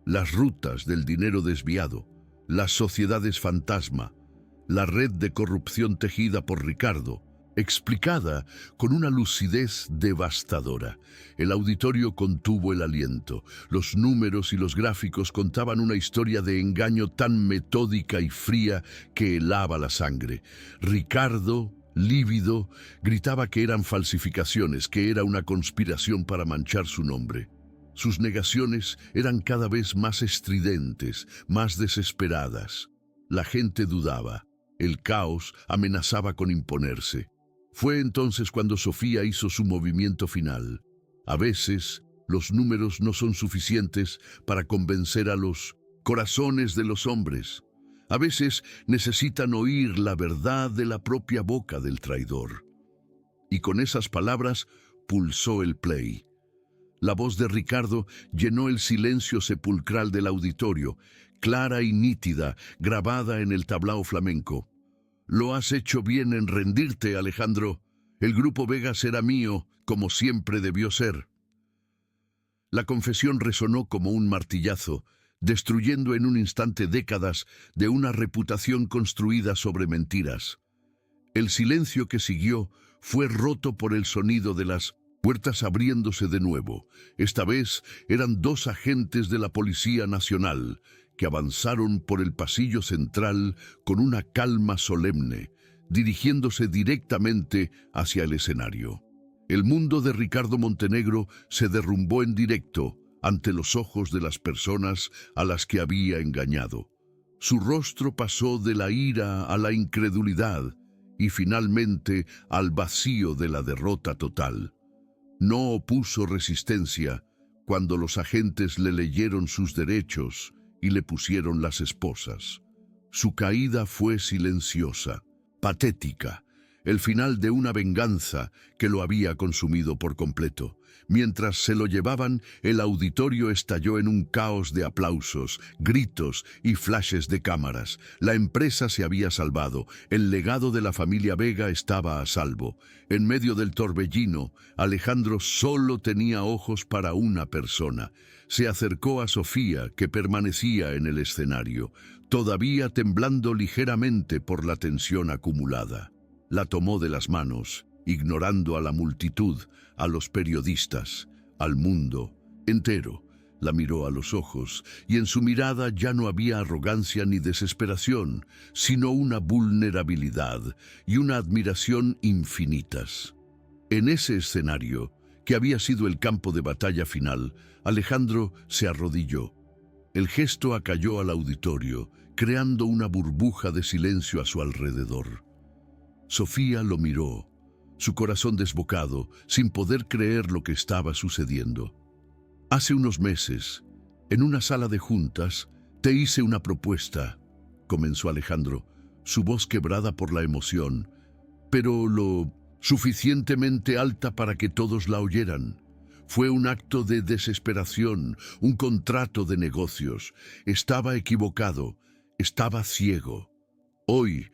las rutas del dinero desviado, las sociedades fantasma, la red de corrupción tejida por Ricardo, explicada con una lucidez devastadora. El auditorio contuvo el aliento. Los números y los gráficos contaban una historia de engaño tan metódica y fría que helaba la sangre. Ricardo, lívido, gritaba que eran falsificaciones, que era una conspiración para manchar su nombre. Sus negaciones eran cada vez más estridentes, más desesperadas. La gente dudaba. El caos amenazaba con imponerse. Fue entonces cuando Sofía hizo su movimiento final. A veces, los números no son suficientes para convencer a los corazones de los hombres. A veces necesitan oír la verdad de la propia boca del traidor. Y con esas palabras pulsó el play. La voz de Ricardo llenó el silencio sepulcral del auditorio, clara y nítida, grabada en el tablao flamenco. «Lo has hecho bien en rendirte, Alejandro. El Grupo Vega será mío, como siempre debió ser». La confesión resonó como un martillazo, destruyendo en un instante décadas de una reputación construida sobre mentiras. El silencio que siguió fue roto por el sonido de las puertas abriéndose de nuevo. Esta vez eran 2 agentes de la Policía Nacional, que avanzaron por el pasillo central con una calma solemne, dirigiéndose directamente hacia el escenario. El mundo de Ricardo Montenegro se derrumbó en directo ante los ojos de las personas a las que había engañado. Su rostro pasó de la ira a la incredulidad y finalmente al vacío de la derrota total. No opuso resistencia cuando los agentes le leyeron sus derechos y le pusieron las esposas. Su caída fue silenciosa, patética. el final de una venganza que lo había consumido por completo. Mientras se lo llevaban, el auditorio estalló en un caos de aplausos, gritos y flashes de cámaras. La empresa se había salvado, el legado de la familia Vega estaba a salvo. En medio del torbellino, Alejandro solo tenía ojos para una persona. Se acercó a Sofía, que permanecía en el escenario, todavía temblando ligeramente por la tensión acumulada. La tomó de las manos, ignorando a la multitud, a los periodistas, al mundo entero. La miró a los ojos y en su mirada ya no había arrogancia ni desesperación, sino una vulnerabilidad y una admiración infinitas. En ese escenario, que había sido el campo de batalla final, Alejandro se arrodilló. El gesto acalló al auditorio, creando una burbuja de silencio a su alrededor. Sofía lo miró, su corazón desbocado, sin poder creer lo que estaba sucediendo. Hace unos meses, en una sala de juntas, te hice una propuesta, comenzó Alejandro, su voz quebrada por la emoción, pero lo suficientemente alta para que todos la oyeran. Fue un acto de desesperación, un contrato de negocios. Estaba equivocado, estaba ciego. Hoy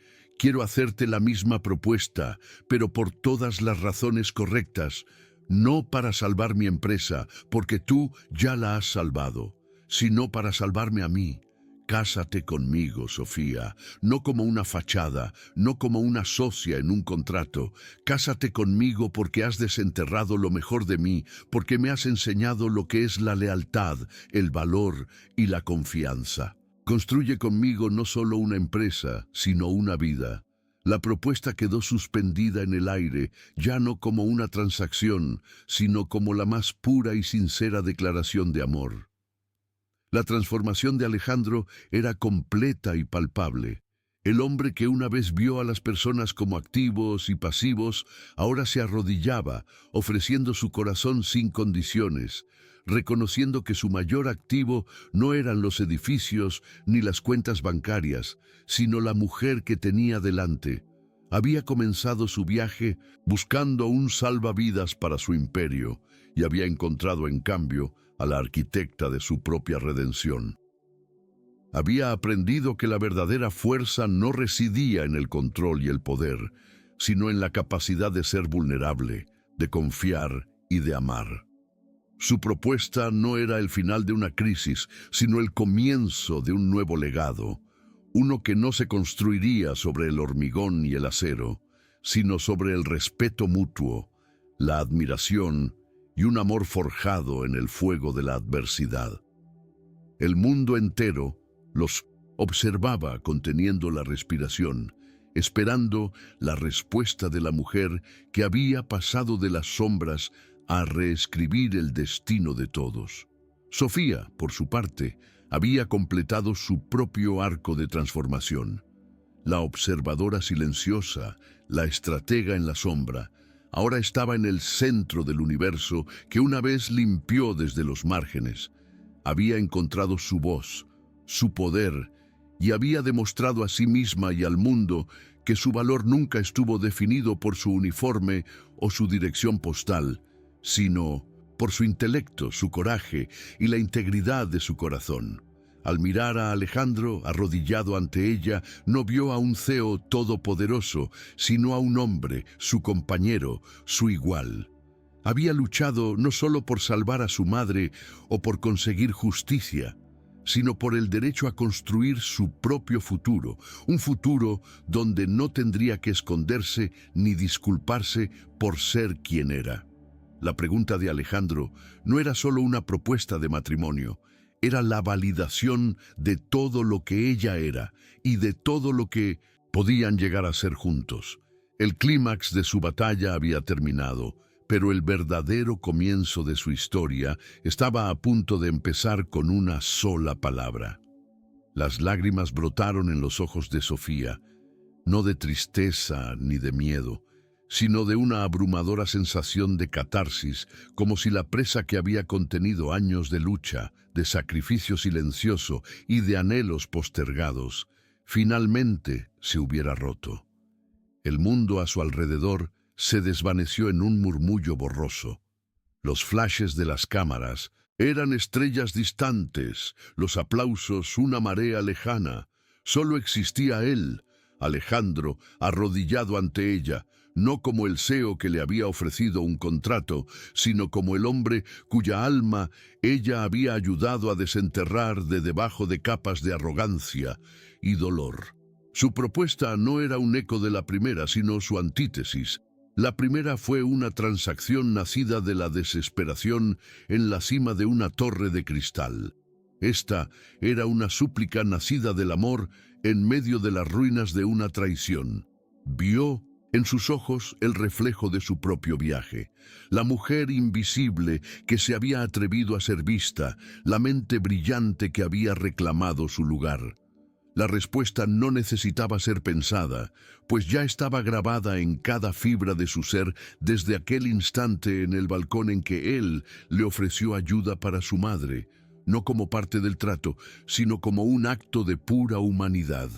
quiero hacerte la misma propuesta, pero por todas las razones correctas, no para salvar mi empresa, porque tú ya la has salvado, sino para salvarme a mí. Cásate conmigo, Sofía, no como una fachada, no como una socia en un contrato. Cásate conmigo porque has desenterrado lo mejor de mí, porque me has enseñado lo que es la lealtad, el valor y la confianza. Construye conmigo no solo una empresa, sino una vida. La propuesta quedó suspendida en el aire, ya no como una transacción, sino como la más pura y sincera declaración de amor. La transformación de Alejandro era completa y palpable. El hombre que una vez vio a las personas como activos y pasivos, ahora se arrodillaba, ofreciendo su corazón sin condiciones, reconociendo que su mayor activo no eran los edificios ni las cuentas bancarias, sino la mujer que tenía delante. Había comenzado su viaje buscando un salvavidas para su imperio y había encontrado en cambio a la arquitecta de su propia redención. Había aprendido que la verdadera fuerza no residía en el control y el poder, sino en la capacidad de ser vulnerable, de confiar y de amar. Su propuesta no era el final de una crisis, sino el comienzo de un nuevo legado, uno que no se construiría sobre el hormigón y el acero, sino sobre el respeto mutuo, la admiración y un amor forjado en el fuego de la adversidad. El mundo entero los observaba conteniendo la respiración, esperando la respuesta de la mujer que había pasado de las sombras a reescribir el destino de todos. Sofía, por su parte, había completado su propio arco de transformación. La observadora silenciosa, la estratega en la sombra, ahora estaba en el centro del universo que una vez limpió desde los márgenes. Había encontrado su voz, su poder, y había demostrado a sí misma y al mundo que su valor nunca estuvo definido por su uniforme o su dirección postal, sino por su intelecto, su coraje y la integridad de su corazón. Al mirar a Alejandro arrodillado ante ella, no vio a un CEO todopoderoso, sino a un hombre, su compañero, su igual. Había luchado no solo por salvar a su madre o por conseguir justicia, sino por el derecho a construir su propio futuro, un futuro donde no tendría que esconderse ni disculparse por ser quien era. La pregunta de Alejandro no era solo una propuesta de matrimonio, era la validación de todo lo que ella era y de todo lo que podían llegar a ser juntos. El clímax de su batalla había terminado, pero el verdadero comienzo de su historia estaba a punto de empezar con una sola palabra. Las lágrimas brotaron en los ojos de Sofía, no de tristeza ni de miedo, sino de una abrumadora sensación de catarsis, como si la presa que había contenido años de lucha, de sacrificio silencioso y de anhelos postergados, finalmente se hubiera roto. El mundo a su alrededor se desvaneció en un murmullo borroso. Los flashes de las cámaras eran estrellas distantes, los aplausos una marea lejana. Solo existía él, Alejandro, arrodillado ante ella, no como el CEO que le había ofrecido un contrato, sino como el hombre cuya alma ella había ayudado a desenterrar de debajo de capas de arrogancia y dolor. Su propuesta no era un eco de la primera, sino su antítesis. La primera fue una transacción nacida de la desesperación en la cima de una torre de cristal. Esta era una súplica nacida del amor en medio de las ruinas de una traición. Vio en sus ojos el reflejo de su propio viaje, la mujer invisible que se había atrevido a ser vista, la mente brillante que había reclamado su lugar. La respuesta no necesitaba ser pensada, pues ya estaba grabada en cada fibra de su ser desde aquel instante en el balcón en que él le ofreció ayuda para su madre, no como parte del trato, sino como un acto de pura humanidad.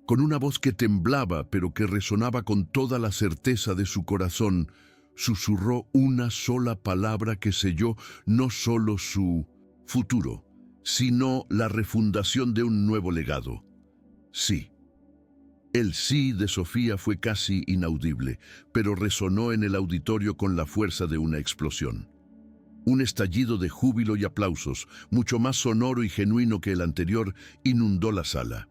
Con una voz que temblaba, pero que resonaba con toda la certeza de su corazón, susurró una sola palabra que selló no solo su futuro, sino la refundación de un nuevo legado. Sí. El sí de Sofía fue casi inaudible, pero resonó en el auditorio con la fuerza de una explosión. Un estallido de júbilo y aplausos, mucho más sonoro y genuino que el anterior, inundó la sala.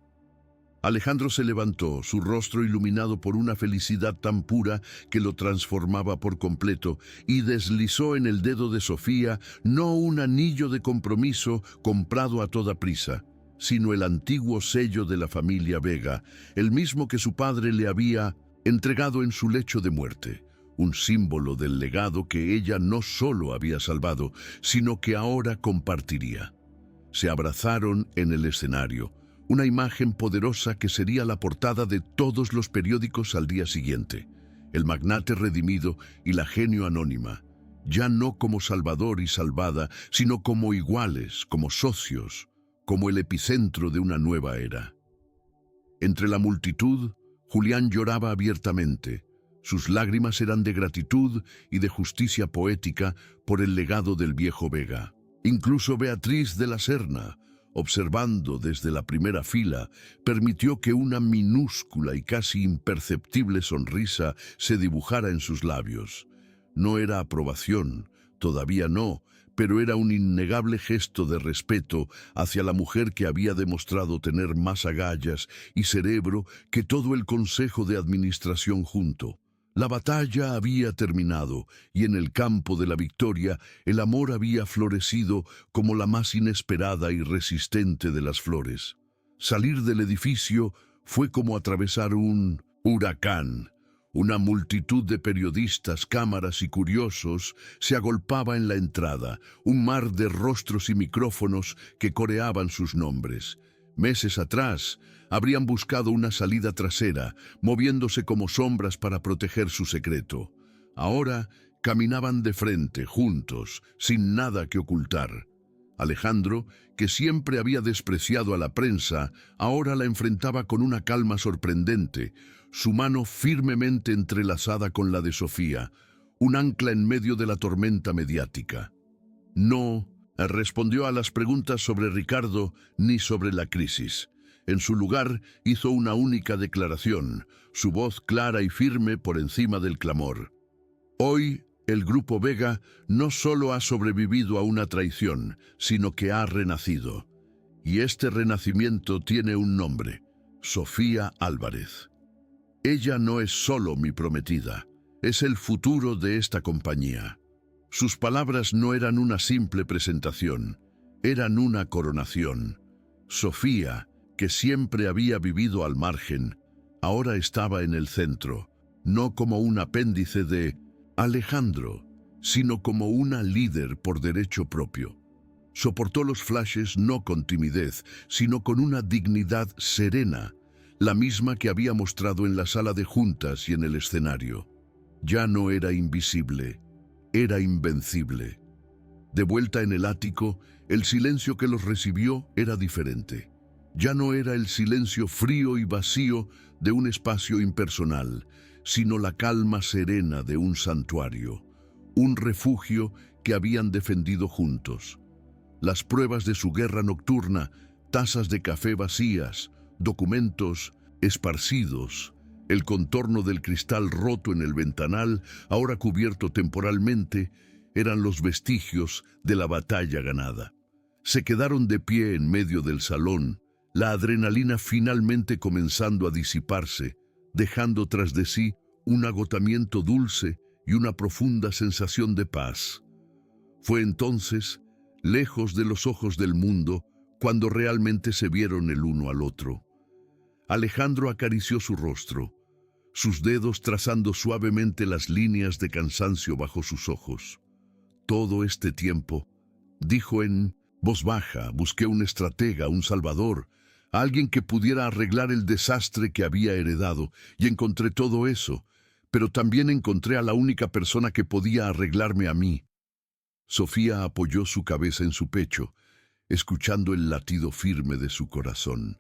Alejandro se levantó, su rostro iluminado por una felicidad tan pura que lo transformaba por completo, y deslizó en el dedo de Sofía no un anillo de compromiso comprado a toda prisa, sino el antiguo sello de la familia Vega, el mismo que su padre le había entregado en su lecho de muerte, un símbolo del legado que ella no solo había salvado, sino que ahora compartiría. Se abrazaron en el escenario, una imagen poderosa que sería la portada de todos los periódicos al día siguiente. El magnate redimido y la genio anónima, ya no como salvador y salvada, sino como iguales, como socios, como el epicentro de una nueva era. Entre la multitud, Julián lloraba abiertamente. Sus lágrimas eran de gratitud y de justicia poética por el legado del viejo Vega. Incluso Beatriz de la Serna, observando desde la primera fila, permitió que una minúscula y casi imperceptible sonrisa se dibujara en sus labios. No era aprobación, todavía no, pero era un innegable gesto de respeto hacia la mujer que había demostrado tener más agallas y cerebro que todo el Consejo de Administración junto. La batalla había terminado y en el campo de la victoria el amor había florecido como la más inesperada y resistente de las flores. Salir del edificio fue como atravesar un huracán. Una multitud de periodistas, cámaras y curiosos se agolpaba en la entrada, un mar de rostros y micrófonos que coreaban sus nombres. Meses atrás, habrían buscado una salida trasera, moviéndose como sombras para proteger su secreto. Ahora caminaban de frente, juntos, sin nada que ocultar. Alejandro, que siempre había despreciado a la prensa, ahora la enfrentaba con una calma sorprendente, su mano firmemente entrelazada con la de Sofía, un ancla en medio de la tormenta mediática. No respondió a las preguntas sobre Ricardo ni sobre la crisis. En su lugar hizo una única declaración, su voz clara y firme por encima del clamor. Hoy, el Grupo Vega no solo ha sobrevivido a una traición, sino que ha renacido. Y este renacimiento tiene un nombre: Sofía Álvarez. Ella no es solo mi prometida, es el futuro de esta compañía. Sus palabras no eran una simple presentación, eran una coronación. Sofía, que siempre había vivido al margen, ahora estaba en el centro, no como un apéndice de Alejandro, sino como una líder por derecho propio. Soportó los flashes no con timidez, sino con una dignidad serena, la misma que había mostrado en la sala de juntas y en el escenario. Ya no era invisible, era invencible. De vuelta en el ático, el silencio que los recibió era diferente. Ya no era el silencio frío y vacío de un espacio impersonal, sino la calma serena de un santuario, un refugio que habían defendido juntos. Las pruebas de su guerra nocturna, tazas de café vacías, documentos esparcidos, el contorno del cristal roto en el ventanal, ahora cubierto temporalmente, eran los vestigios de la batalla ganada. Se quedaron de pie en medio del salón, la adrenalina finalmente comenzando a disiparse, dejando tras de sí un agotamiento dulce y una profunda sensación de paz. Fue entonces, lejos de los ojos del mundo, cuando realmente se vieron el uno al otro. Alejandro acarició su rostro, sus dedos trazando suavemente las líneas de cansancio bajo sus ojos. Todo este tiempo, dijo en voz baja, busqué un estratega, un salvador, alguien que pudiera arreglar el desastre que había heredado, y encontré todo eso, pero también encontré a la única persona que podía arreglarme a mí. Sofía apoyó su cabeza en su pecho, escuchando el latido firme de su corazón.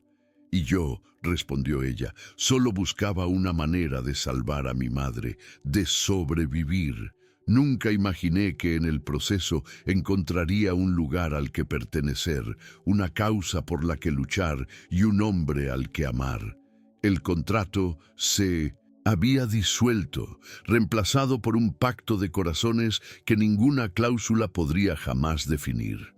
Y yo, respondió ella, solo buscaba una manera de salvar a mi madre, de sobrevivir. Nunca imaginé que en el proceso encontraría un lugar al que pertenecer, una causa por la que luchar y un hombre al que amar. El contrato se había disuelto, reemplazado por un pacto de corazones que ninguna cláusula podría jamás definir.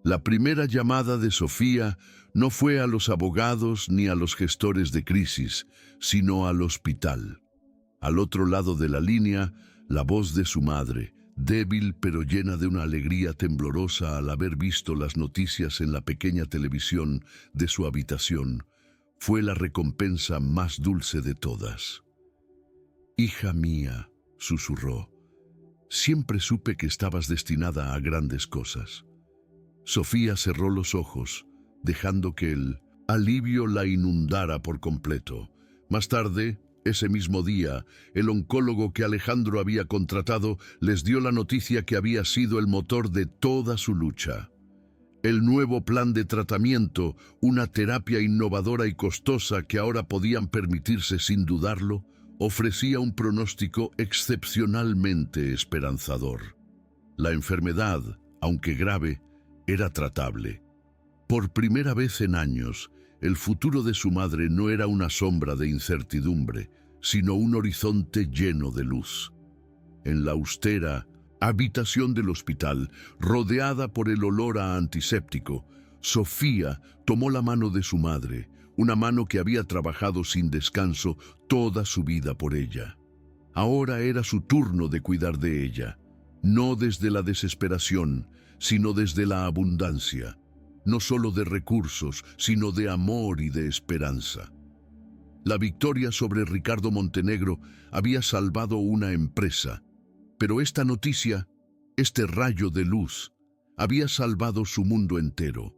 La primera llamada de Sofía no fue a los abogados ni a los gestores de crisis, sino al hospital. Al otro lado de la línea, la voz de su madre, débil pero llena de una alegría temblorosa al haber visto las noticias en la pequeña televisión de su habitación, fue la recompensa más dulce de todas. «Hija mía», susurró, «siempre supe que estabas destinada a grandes cosas». Sofía cerró los ojos, dejando que el alivio la inundara por completo. Más tarde, ese mismo día, el oncólogo que Alejandro había contratado les dio la noticia que había sido el motor de toda su lucha. El nuevo plan de tratamiento, una terapia innovadora y costosa que ahora podían permitirse sin dudarlo, ofrecía un pronóstico excepcionalmente esperanzador. La enfermedad, aunque grave, era tratable. Por primera vez en años, el futuro de su madre no era una sombra de incertidumbre, sino un horizonte lleno de luz. En la austera habitación del hospital, rodeada por el olor a antiséptico, Sofía tomó la mano de su madre, una mano que había trabajado sin descanso toda su vida por ella. Ahora era su turno de cuidar de ella, no desde la desesperación, sino desde la abundancia, no solo de recursos, sino de amor y de esperanza. La victoria sobre Ricardo Montenegro había salvado una empresa, pero esta noticia, este rayo de luz, había salvado su mundo entero.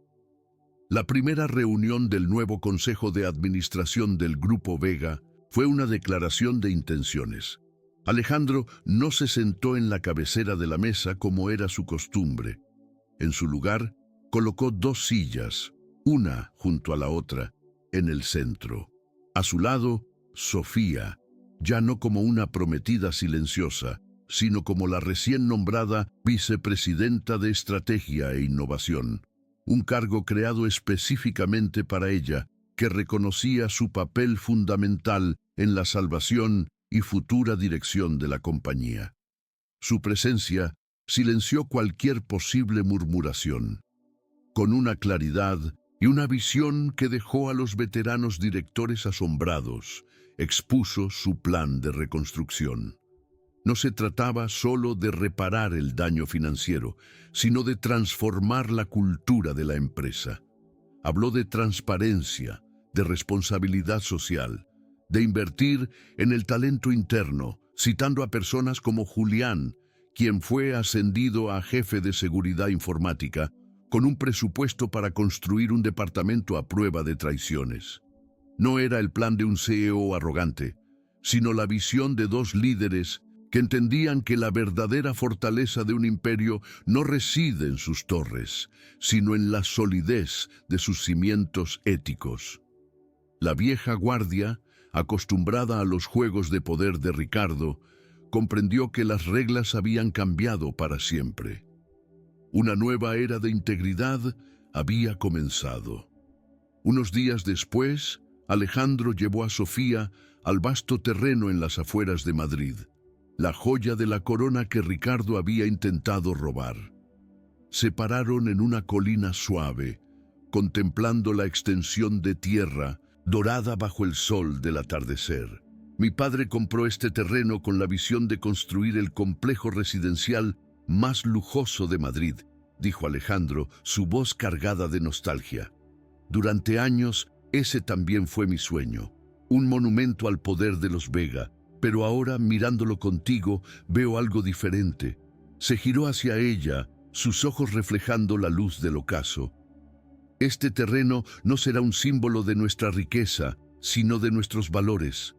La primera reunión del nuevo Consejo de Administración del Grupo Vega fue una declaración de intenciones. Alejandro no se sentó en la cabecera de la mesa como era su costumbre. En su lugar, colocó dos sillas, una junto a la otra, en el centro. A su lado, Sofía, ya no como una prometida silenciosa, sino como la recién nombrada vicepresidenta de Estrategia e Innovación, un cargo creado específicamente para ella, que reconocía su papel fundamental en la salvación y futura dirección de la compañía. Su presencia silenció cualquier posible murmuración. Con una claridad y una visión que dejó a los veteranos directores asombrados, expuso su plan de reconstrucción. No se trataba solo de reparar el daño financiero, sino de transformar la cultura de la empresa. Habló de transparencia, de responsabilidad social, de invertir en el talento interno, citando a personas como Julián, quien fue ascendido a jefe de seguridad informática, con un presupuesto para construir un departamento a prueba de traiciones. No era el plan de un CEO arrogante, sino la visión de dos líderes que entendían que la verdadera fortaleza de un imperio no reside en sus torres, sino en la solidez de sus cimientos éticos. La vieja guardia, acostumbrada a los juegos de poder de Ricardo, comprendió que las reglas habían cambiado para siempre. Una nueva era de integridad había comenzado. Unos días después, Alejandro llevó a Sofía al vasto terreno en las afueras de Madrid, la joya de la corona que Ricardo había intentado robar. Se pararon en una colina suave, contemplando la extensión de tierra dorada bajo el sol del atardecer. Mi padre compró este terreno con la visión de construir el complejo residencial más lujoso de Madrid, dijo Alejandro, su voz cargada de nostalgia. Durante años, ese también fue mi sueño, un monumento al poder de los Vega, pero ahora, mirándolo contigo, veo algo diferente. Se giró hacia ella, sus ojos reflejando la luz del ocaso. Este terreno no será un símbolo de nuestra riqueza, sino de nuestros valores.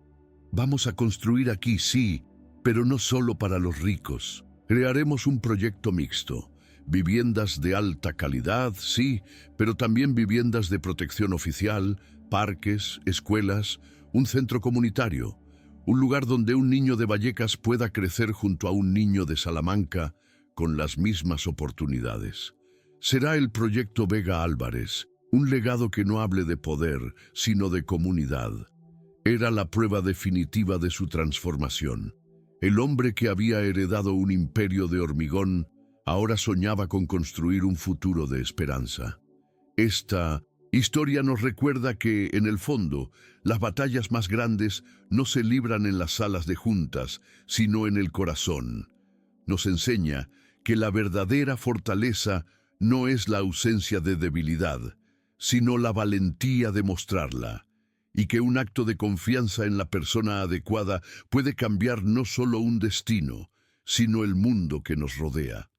Vamos a construir aquí, sí, pero no solo para los ricos. Crearemos un proyecto mixto. Viviendas de alta calidad, sí, pero también viviendas de protección oficial, parques, escuelas, un centro comunitario, un lugar donde un niño de Vallecas pueda crecer junto a un niño de Salamanca con las mismas oportunidades. Será el proyecto Vega Álvarez, un legado que no hable de poder, sino de comunidad. Era la prueba definitiva de su transformación. El hombre que había heredado un imperio de hormigón ahora soñaba con construir un futuro de esperanza. Esta historia nos recuerda que, en el fondo, las batallas más grandes no se libran en las salas de juntas, sino en el corazón. Nos enseña que la verdadera fortaleza no es la ausencia de debilidad, sino la valentía de mostrarla, y que un acto de confianza en la persona adecuada puede cambiar no solo un destino, sino el mundo que nos rodea.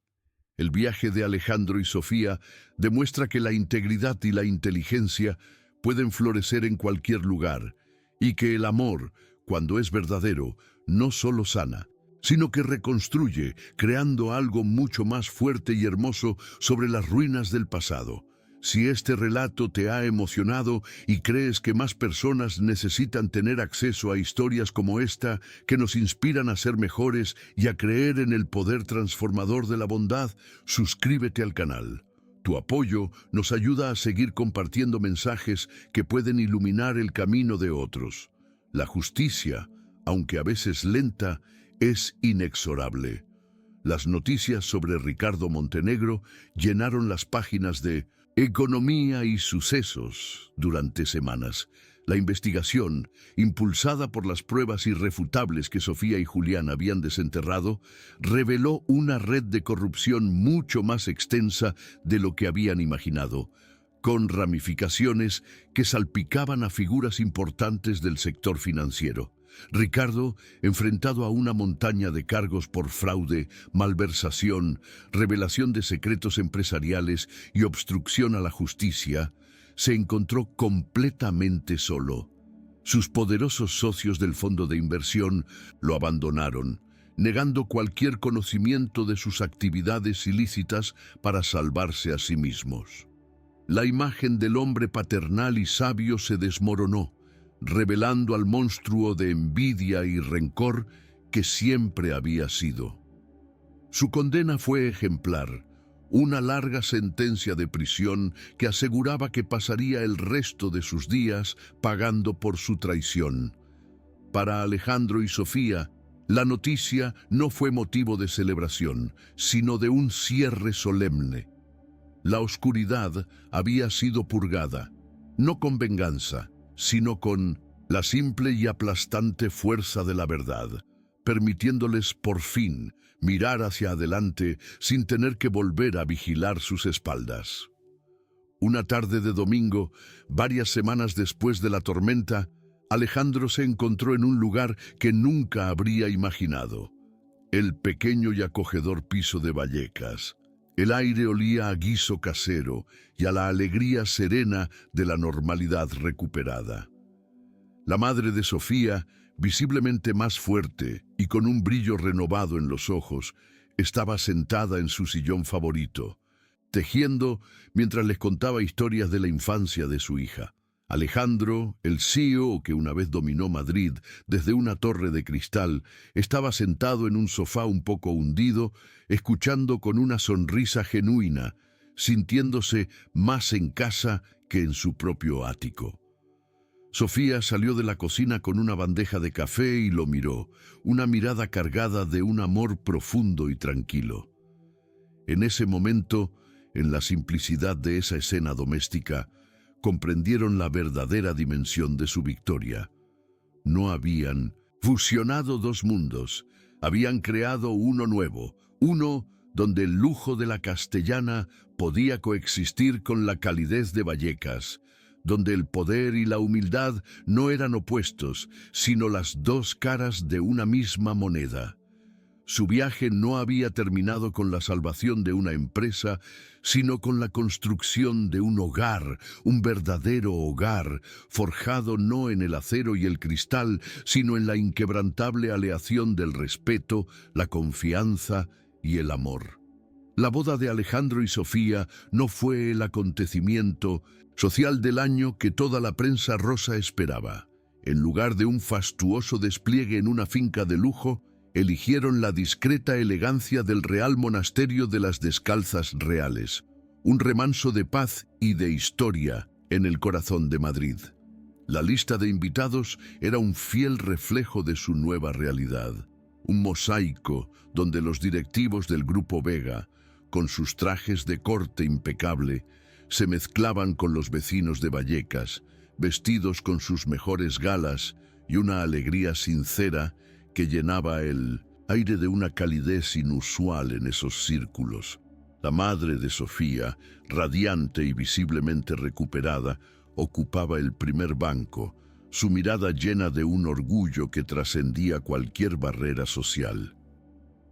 El viaje de Alejandro y Sofía demuestra que la integridad y la inteligencia pueden florecer en cualquier lugar, y que el amor, cuando es verdadero, no solo sana, sino que reconstruye, creando algo mucho más fuerte y hermoso sobre las ruinas del pasado. Si este relato te ha emocionado y crees que más personas necesitan tener acceso a historias como esta, que nos inspiran a ser mejores y a creer en el poder transformador de la bondad, suscríbete al canal. Tu apoyo nos ayuda a seguir compartiendo mensajes que pueden iluminar el camino de otros. La justicia, aunque a veces lenta, es inexorable. Las noticias sobre Ricardo Montenegro llenaron las páginas de Economía y Sucesos durante semanas. La investigación, impulsada por las pruebas irrefutables que Sofía y Julián habían desenterrado, reveló una red de corrupción mucho más extensa de lo que habían imaginado, con ramificaciones que salpicaban a figuras importantes del sector financiero. Ricardo, enfrentado a una montaña de cargos por fraude, malversación, revelación de secretos empresariales y obstrucción a la justicia, se encontró completamente solo. Sus poderosos socios del fondo de inversión lo abandonaron, negando cualquier conocimiento de sus actividades ilícitas para salvarse a sí mismos. La imagen del hombre paternal y sabio se desmoronó, revelando al monstruo de envidia y rencor que siempre había sido. Su condena fue ejemplar, una larga sentencia de prisión que aseguraba que pasaría el resto de sus días pagando por su traición. Para Alejandro y Sofía, la noticia no fue motivo de celebración, sino de un cierre solemne. La oscuridad había sido purgada, no con venganza, sino con la simple y aplastante fuerza de la verdad, permitiéndoles por fin mirar hacia adelante sin tener que volver a vigilar sus espaldas. Una tarde de domingo, varias semanas después de la tormenta, Alejandro se encontró en un lugar que nunca habría imaginado: el pequeño y acogedor piso de Vallecas. El aire olía a guiso casero y a la alegría serena de la normalidad recuperada. La madre de Sofía, visiblemente más fuerte y con un brillo renovado en los ojos, estaba sentada en su sillón favorito, tejiendo mientras les contaba historias de la infancia de su hija. Alejandro, el CEO que una vez dominó Madrid desde una torre de cristal, estaba sentado en un sofá un poco hundido, escuchando con una sonrisa genuina, sintiéndose más en casa que en su propio ático. Sofía salió de la cocina con una bandeja de café y lo miró, una mirada cargada de un amor profundo y tranquilo. En ese momento, en la simplicidad de esa escena doméstica, comprendieron la verdadera dimensión de su victoria. No habían fusionado dos mundos, habían creado uno nuevo, uno donde el lujo de la castellana podía coexistir con la calidez de Vallecas, donde el poder y la humildad no eran opuestos, sino las dos caras de una misma moneda. Su viaje no había terminado con la salvación de una empresa, sino con la construcción de un hogar, un verdadero hogar, forjado no en el acero y el cristal, sino en la inquebrantable aleación del respeto, la confianza y el amor. La boda de Alejandro y Sofía no fue el acontecimiento social del año que toda la prensa rosa esperaba. En lugar de un fastuoso despliegue en una finca de lujo, eligieron la discreta elegancia del Real Monasterio de las Descalzas Reales, un remanso de paz y de historia en el corazón de Madrid. La lista de invitados era un fiel reflejo de su nueva realidad, un mosaico donde los directivos del Grupo Vega, con sus trajes de corte impecable, se mezclaban con los vecinos de Vallecas, vestidos con sus mejores galas y una alegría sincera que llenaba el aire de una calidez inusual en esos círculos. La madre de Sofía, radiante y visiblemente recuperada, ocupaba el primer banco, su mirada llena de un orgullo que trascendía cualquier barrera social.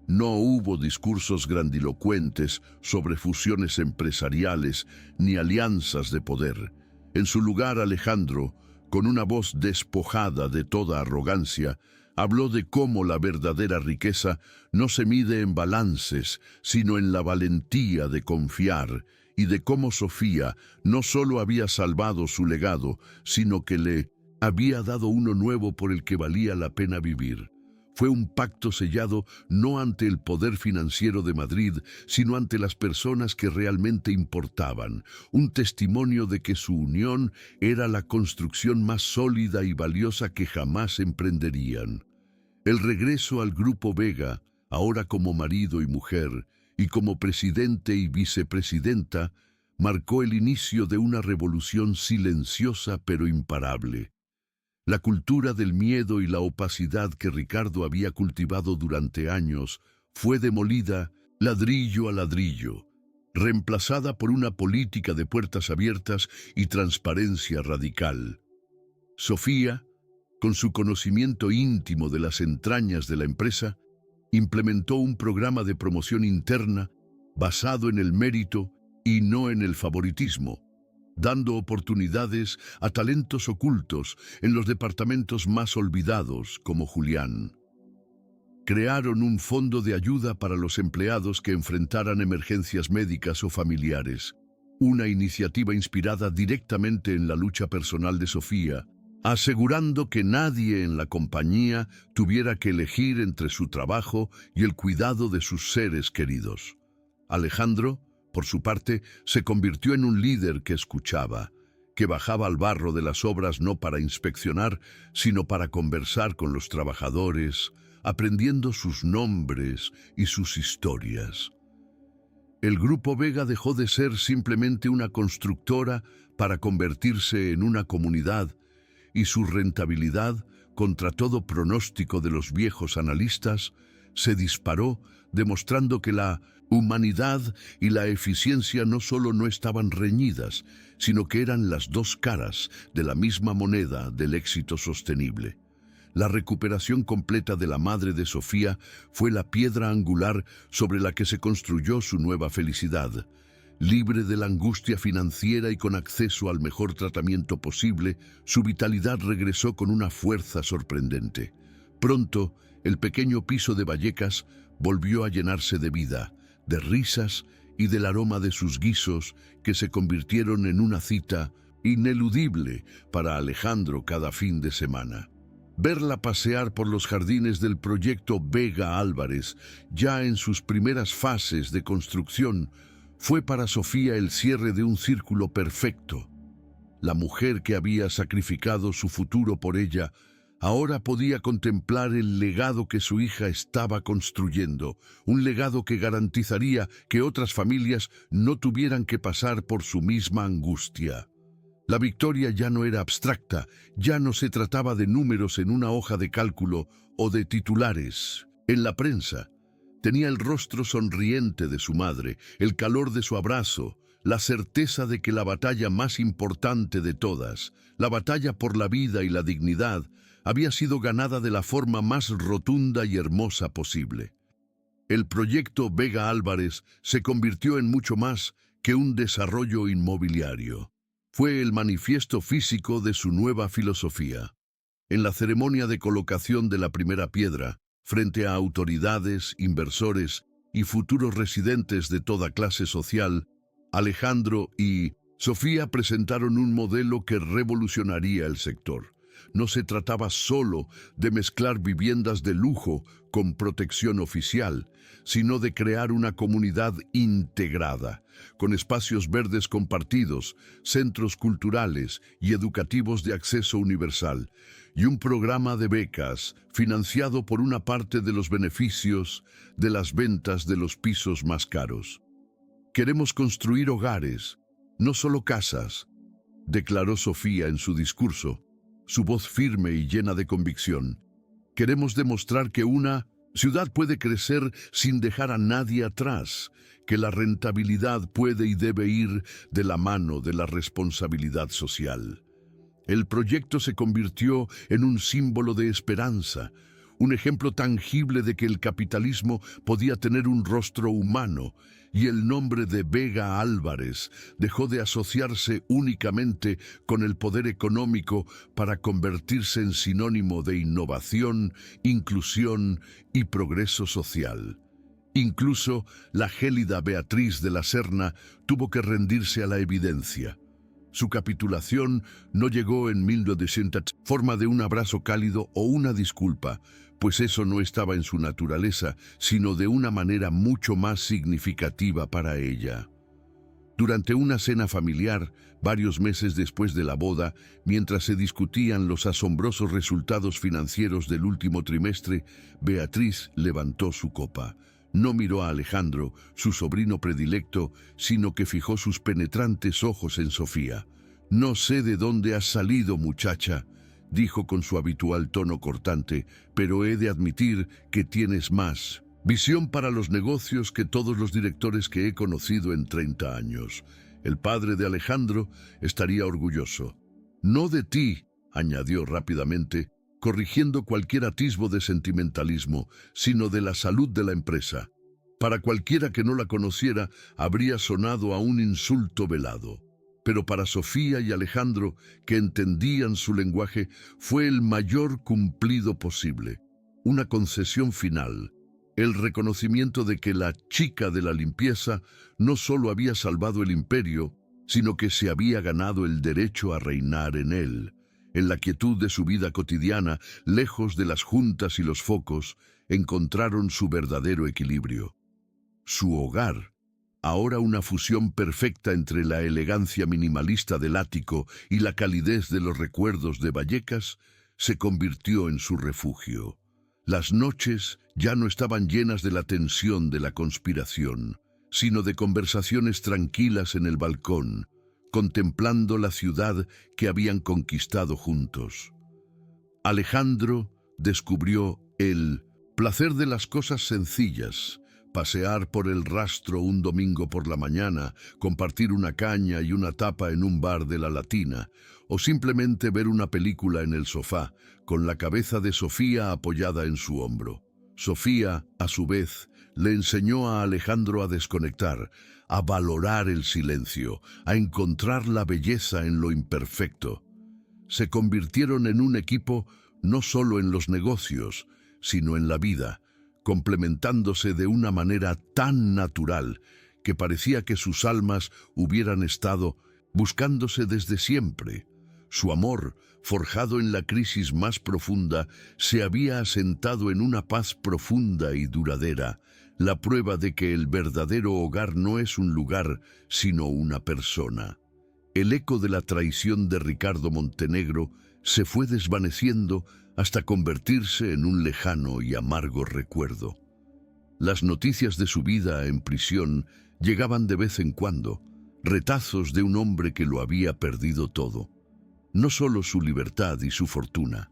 No hubo discursos grandilocuentes sobre fusiones empresariales ni alianzas de poder. En su lugar, Alejandro, con una voz despojada de toda arrogancia, habló de cómo la verdadera riqueza no se mide en balances, sino en la valentía de confiar, y de cómo Sofía no solo había salvado su legado, sino que le había dado uno nuevo por el que valía la pena vivir. Fue un pacto sellado no ante el poder financiero de Madrid, sino ante las personas que realmente importaban, un testimonio de que su unión era la construcción más sólida y valiosa que jamás emprenderían. El regreso al Grupo Vega, ahora como marido y mujer, y como presidente y vicepresidenta, marcó el inicio de una revolución silenciosa pero imparable. La cultura del miedo y la opacidad que Ricardo había cultivado durante años fue demolida ladrillo a ladrillo, reemplazada por una política de puertas abiertas y transparencia radical. Sofía, con su conocimiento íntimo de las entrañas de la empresa, implementó un programa de promoción interna basado en el mérito y no en el favoritismo, dando oportunidades a talentos ocultos en los departamentos más olvidados, como Julián. Crearon un fondo de ayuda para los empleados que enfrentaran emergencias médicas o familiares, una iniciativa inspirada directamente en la lucha personal de Sofía, asegurando que nadie en la compañía tuviera que elegir entre su trabajo y el cuidado de sus seres queridos. Alejandro, por su parte, se convirtió en un líder que escuchaba, que bajaba al barro de las obras no para inspeccionar, sino para conversar con los trabajadores, aprendiendo sus nombres y sus historias. El Grupo Vega dejó de ser simplemente una constructora para convertirse en una comunidad, y su rentabilidad, contra todo pronóstico de los viejos analistas, se disparó, demostrando que la humanidad y la eficiencia no solo no estaban reñidas, sino que eran las dos caras de la misma moneda del éxito sostenible. La recuperación completa de la madre de Sofía fue la piedra angular sobre la que se construyó su nueva felicidad. Libre de la angustia financiera y con acceso al mejor tratamiento posible, su vitalidad regresó con una fuerza sorprendente. Pronto, el pequeño piso de Vallecas volvió a llenarse de vida, de risas y del aroma de sus guisos que se convirtieron en una cita ineludible para Alejandro cada fin de semana. Verla pasear por los jardines del proyecto Vega Álvarez, ya en sus primeras fases de construcción, fue para Sofía el cierre de un círculo perfecto. La mujer que había sacrificado su futuro por ella, ahora podía contemplar el legado que su hija estaba construyendo, un legado que garantizaría que otras familias no tuvieran que pasar por su misma angustia. La victoria ya no era abstracta, ya no se trataba de números en una hoja de cálculo o de titulares. En la prensa, tenía el rostro sonriente de su madre, el calor de su abrazo, la certeza de que la batalla más importante de todas, la batalla por la vida y la dignidad, había sido ganada de la forma más rotunda y hermosa posible. El proyecto Vega Álvarez se convirtió en mucho más que un desarrollo inmobiliario. Fue el manifiesto físico de su nueva filosofía. En la ceremonia de colocación de la primera piedra, frente a autoridades, inversores y futuros residentes de toda clase social, Alejandro y Sofía presentaron un modelo que revolucionaría el sector. No se trataba solo de mezclar viviendas de lujo con protección oficial, sino de crear una comunidad integrada, con espacios verdes compartidos, centros culturales y educativos de acceso universal, y un programa de becas financiado por una parte de los beneficios de las ventas de los pisos más caros. Queremos construir hogares, no solo casas, declaró Sofía en su discurso, su voz firme y llena de convicción. Queremos demostrar que una ciudad puede crecer sin dejar a nadie atrás, que la rentabilidad puede y debe ir de la mano de la responsabilidad social. El proyecto se convirtió en un símbolo de esperanza, un ejemplo tangible de que el capitalismo podía tener un rostro humano, y el nombre de Vega Álvarez dejó de asociarse únicamente con el poder económico para convertirse en sinónimo de innovación, inclusión y progreso social. Incluso la gélida Beatriz de la Serna tuvo que rendirse a la evidencia. Su capitulación no llegó en 1900 forma de un abrazo cálido o una disculpa, pues eso no estaba en su naturaleza, sino de una manera mucho más significativa para ella. Durante una cena familiar, varios meses después de la boda, mientras se discutían los asombrosos resultados financieros del último trimestre, Beatriz levantó su copa. No miró a Alejandro, su sobrino predilecto, sino que fijó sus penetrantes ojos en Sofía. «No sé de dónde has salido, muchacha», dijo con su habitual tono cortante, «pero he de admitir que tienes más visión para los negocios que todos los directores que he conocido en 30 años. El padre de Alejandro estaría orgulloso». «No de ti», añadió rápidamente, corrigiendo cualquier atisbo de sentimentalismo, sino de la salud de la empresa. Para cualquiera que no la conociera, habría sonado a un insulto velado. Pero para Sofía y Alejandro, que entendían su lenguaje, fue el mayor cumplido posible. Una concesión final, el reconocimiento de que la chica de la limpieza no solo había salvado el imperio, sino que se había ganado el derecho a reinar en él. En la quietud de su vida cotidiana, lejos de las juntas y los focos, encontraron su verdadero equilibrio. Su hogar, ahora una fusión perfecta entre la elegancia minimalista del ático y la calidez de los recuerdos de Vallecas, se convirtió en su refugio. Las noches ya no estaban llenas de la tensión de la conspiración, sino de conversaciones tranquilas en el balcón, contemplando la ciudad que habían conquistado juntos. Alejandro descubrió el placer de las cosas sencillas: pasear por el Rastro un domingo por la mañana, compartir una caña y una tapa en un bar de la Latina, o simplemente ver una película en el sofá, con la cabeza de Sofía apoyada en su hombro. Sofía, a su vez, le enseñó a Alejandro a desconectar, a valorar el silencio, a encontrar la belleza en lo imperfecto. Se convirtieron en un equipo no solo en los negocios, sino en la vida, complementándose de una manera tan natural que parecía que sus almas hubieran estado buscándose desde siempre. Su amor, forjado en la crisis más profunda, se había asentado en una paz profunda y duradera, la prueba de que el verdadero hogar no es un lugar, sino una persona. El eco de la traición de Ricardo Montenegro se fue desvaneciendo hasta convertirse en un lejano y amargo recuerdo. Las noticias de su vida en prisión llegaban de vez en cuando, retazos de un hombre que lo había perdido todo. No solo su libertad y su fortuna,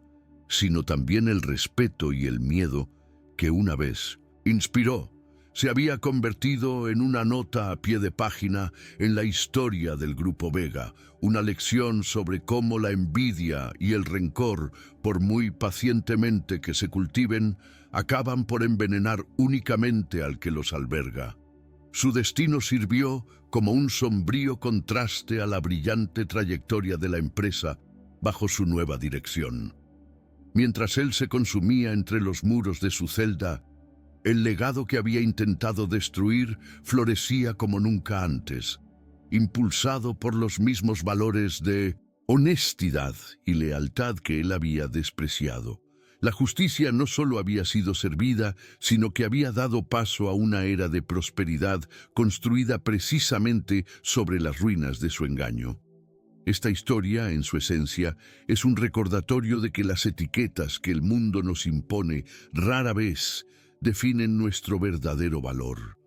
sino también el respeto y el miedo que una vez inspiró. Se había convertido en una nota a pie de página en la historia del Grupo Vega, una lección sobre cómo la envidia y el rencor, por muy pacientemente que se cultiven, acaban por envenenar únicamente al que los alberga. Su destino sirvió como un sombrío contraste a la brillante trayectoria de la empresa bajo su nueva dirección. Mientras él se consumía entre los muros de su celda, el legado que había intentado destruir florecía como nunca antes, impulsado por los mismos valores de honestidad y lealtad que él había despreciado. La justicia no solo había sido servida, sino que había dado paso a una era de prosperidad construida precisamente sobre las ruinas de su engaño. Esta historia, en su esencia, es un recordatorio de que las etiquetas que el mundo nos impone rara vez definen nuestro verdadero valor.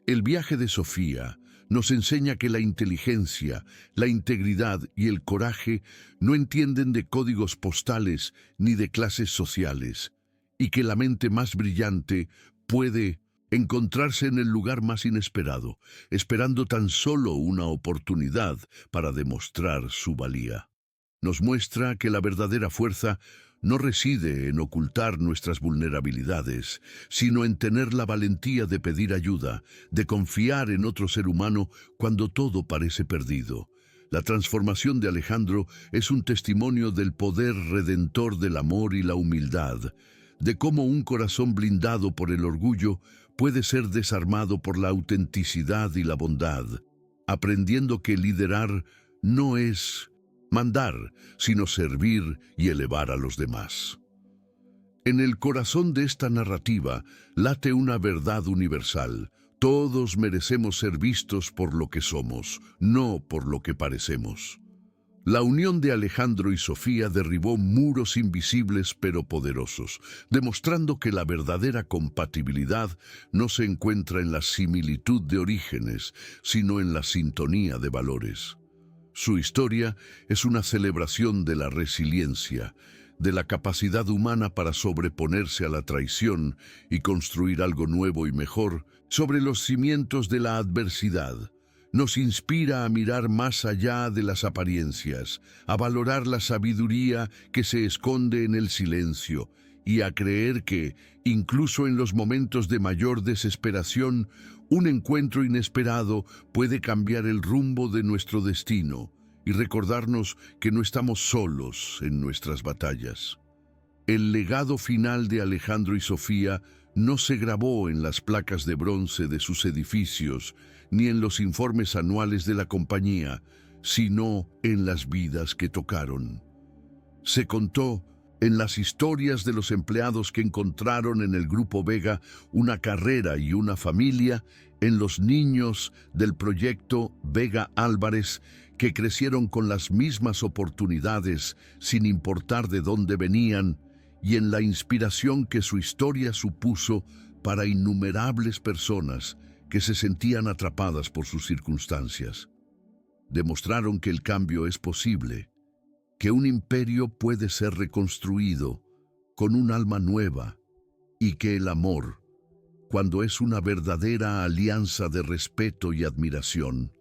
El viaje de Sofía nos enseña que la inteligencia, la integridad y el coraje no entienden de códigos postales ni de clases sociales, y que la mente más brillante puede encontrarse en el lugar más inesperado, esperando tan solo una oportunidad para demostrar su valía. Nos muestra que la verdadera fuerza no reside en ocultar nuestras vulnerabilidades, sino en tener la valentía de pedir ayuda, de confiar en otro ser humano cuando todo parece perdido. La transformación de Alejandro es un testimonio del poder redentor del amor y la humildad, de cómo un corazón blindado por el orgullo puede ser desarmado por la autenticidad y la bondad, aprendiendo que liderar no es mandar, sino servir y elevar a los demás. En el corazón de esta narrativa late una verdad universal. Todos merecemos ser vistos por lo que somos, no por lo que parecemos. La unión de Alejandro y Sofía derribó muros invisibles pero poderosos, demostrando que la verdadera compatibilidad no se encuentra en la similitud de orígenes, sino en la sintonía de valores. Su historia es una celebración de la resiliencia, de la capacidad humana para sobreponerse a la traición y construir algo nuevo y mejor sobre los cimientos de la adversidad. Nos inspira a mirar más allá de las apariencias, a valorar la sabiduría que se esconde en el silencio y a creer que, incluso en los momentos de mayor desesperación, un encuentro inesperado puede cambiar el rumbo de nuestro destino y recordarnos que no estamos solos en nuestras batallas. El legado final de Alejandro y Sofía no se grabó en las placas de bronce de sus edificios ni en los informes anuales de la compañía, sino en las vidas que tocaron. Se contó en las historias de los empleados que encontraron en el Grupo Vega una carrera y una familia, en los niños del proyecto Vega Álvarez que crecieron con las mismas oportunidades sin importar de dónde venían, y en la inspiración que su historia supuso para innumerables personas que se sentían atrapadas por sus circunstancias. Demostraron que el cambio es posible, que un imperio puede ser reconstruido con un alma nueva y que el amor, cuando es una verdadera alianza de respeto y admiración,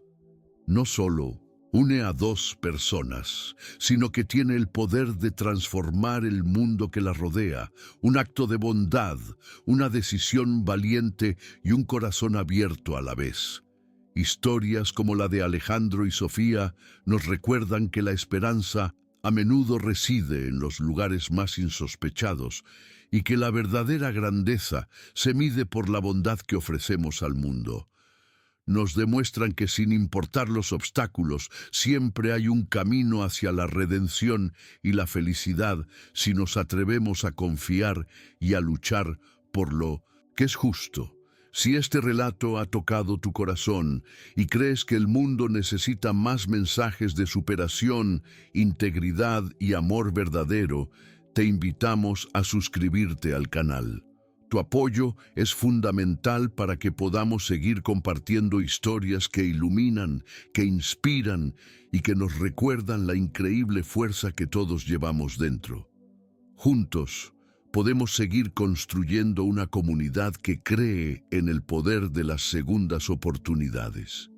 no solo une a dos personas, sino que tiene el poder de transformar el mundo que la rodea, un acto de bondad, una decisión valiente y un corazón abierto a la vez. Historias como la de Alejandro y Sofía nos recuerdan que la esperanza a menudo reside en los lugares más insospechados y que la verdadera grandeza se mide por la bondad que ofrecemos al mundo. nos demuestran que sin importar los obstáculos, siempre hay un camino hacia la redención y la felicidad si nos atrevemos a confiar y a luchar por lo que es justo. Si este relato ha tocado tu corazón y crees que el mundo necesita más mensajes de superación, integridad y amor verdadero, te invitamos a suscribirte al canal. Tu apoyo es fundamental para que podamos seguir compartiendo historias que iluminan, que inspiran y que nos recuerdan la increíble fuerza que todos llevamos dentro. Juntos, podemos seguir construyendo una comunidad que cree en el poder de las segundas oportunidades.